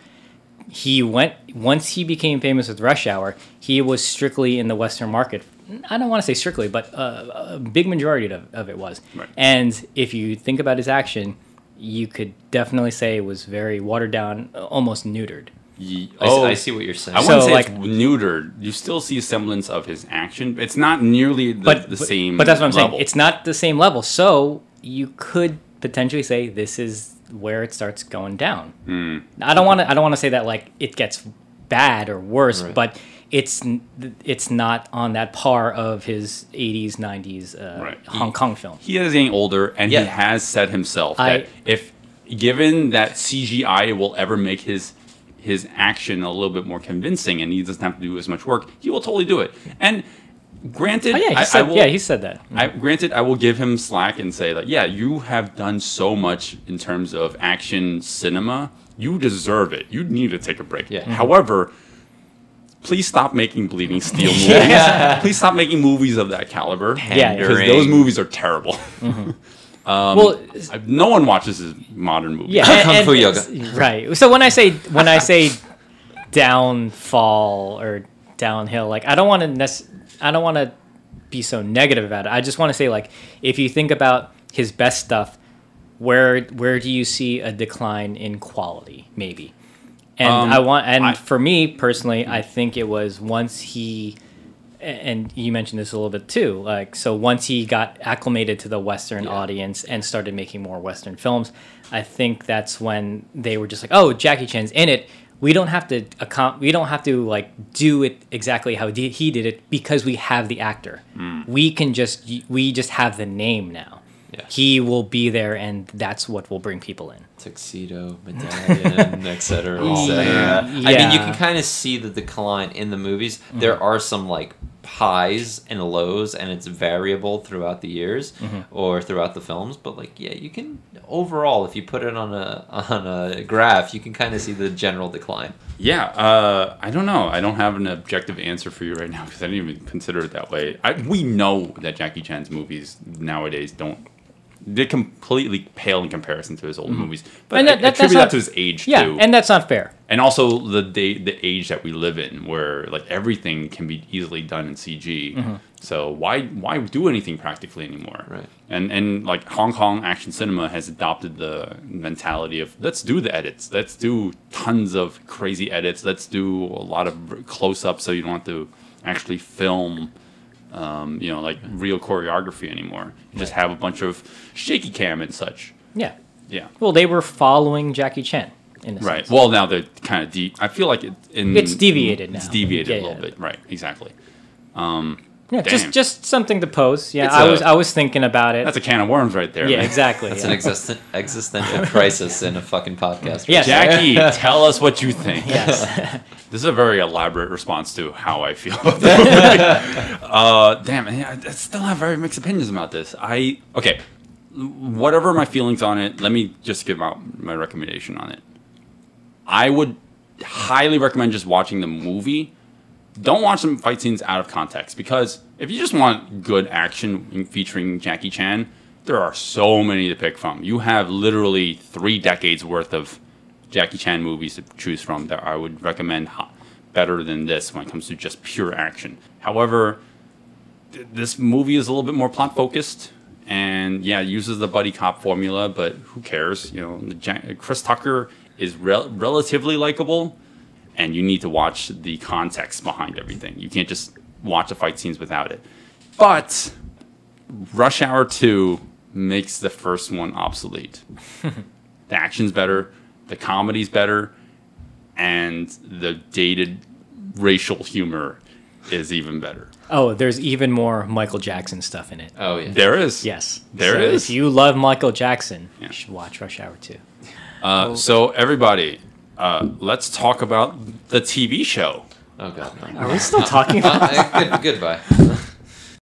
Once he became famous with Rush Hour, he was strictly in the Western market. I don't want to say strictly, but a big majority of it was. Right. And if you think about his action, you could definitely say it was very watered down, almost neutered. I see what you're saying. I wouldn't say it's neutered. You still see a semblance of his action. It's not nearly the same. But that's what I'm level. saying. It's not the same level. So you could potentially say this is where it starts going down. I don't want to say that like it gets bad or worse, but it's not on that par of his 80s, 90s Hong Kong film. He is getting older, and he has said himself that if given that CGI will ever make his action a little bit more convincing and he doesn't have to do as much work, he will totally do it. And granted, he said that. Granted, I will give him slack and say that, you have done so much in terms of action cinema. You deserve it. You need to take a break. Yeah. However, please stop making Bleeding Steel movies. Please stop making movies of that caliber. Yeah, because those movies are terrible. Well, No one watches his modern movies. yeah, Kung Fu Yoga. right. So when I say downfall or downhill, like I don't want to be so negative about it. I just want to say, like, if you think about his best stuff, where do you see a decline in quality? Maybe. And for me personally, I think it was once he, and you mentioned this a little bit too, like, so once he got acclimated to the Western audience and started making more Western films, I think that's when they were just like, oh, Jackie Chan's in it. We don't have to like do it exactly how he did it because we have the actor. We just have the name now. Yeah. He will be there, and that's what will bring people in. Tuxedo, medallion, etc. Yeah. I mean, you can kind of see the decline in the movies. There are some like highs and lows, and it's variable throughout the years or throughout the films. But like, yeah, you can overall, if you put it on a graph, you can kind of see the general decline. Yeah, I don't know. I don't have an objective answer for you right now because I didn't even consider it that way. We know that Jackie Chan's movies nowadays they completely pale in comparison to his old movies. But I attribute that to his age, too. Yeah, and that's not fair. And also the age that we live in, where like everything can be easily done in CG. So why do anything practically anymore? Right. And like Hong Kong action cinema has adopted the mentality of let's do the edits, let's do tons of crazy edits, let's do a lot of close-ups, so you don't have to actually film. Like real choreography anymore. You just have a bunch of shaky cam and such. Yeah. Yeah. Well, they were following Jackie Chan in a Right. sense. Well, now they're kind of deep. I feel like It's deviated now. It's deviated Yeah, a little yeah. bit. Right. Exactly. Yeah, Damn. just something to pose. Yeah, It's I was thinking about it. That's a can of worms right there. Yeah, man. exactly. It's yeah. an existential crisis in a fucking podcast. Yes. Jackie, tell us what you think. Yes. This is a very elaborate response to how I feel about the movie. Damn, I still have very mixed opinions about this. Okay, whatever my feelings on it, let me just give out my recommendation on it. I would highly recommend just watching the movie. Don't watch some fight scenes out of context, because if you just want good action featuring Jackie Chan, there are so many to pick from. You have literally 3 decades worth of Jackie Chan movies to choose from that I would recommend better than this when it comes to just pure action. However, this movie is a little bit more plot focused, and yeah, it uses the buddy cop formula, but who cares? Chris Tucker is relatively likable, and you need to watch the context behind everything. You can't just watch the fight scenes without it. But Rush Hour 2 makes the first one obsolete. The action's better, the comedy's better, and the dated racial humor is even better. Oh, there's even more Michael Jackson stuff in it. Oh yeah. There is. Yes. There is. If you love Michael Jackson, Yeah. you should watch Rush Hour 2. So everybody, let's talk about the TV show. Oh god. No. Are we still talking about Goodbye.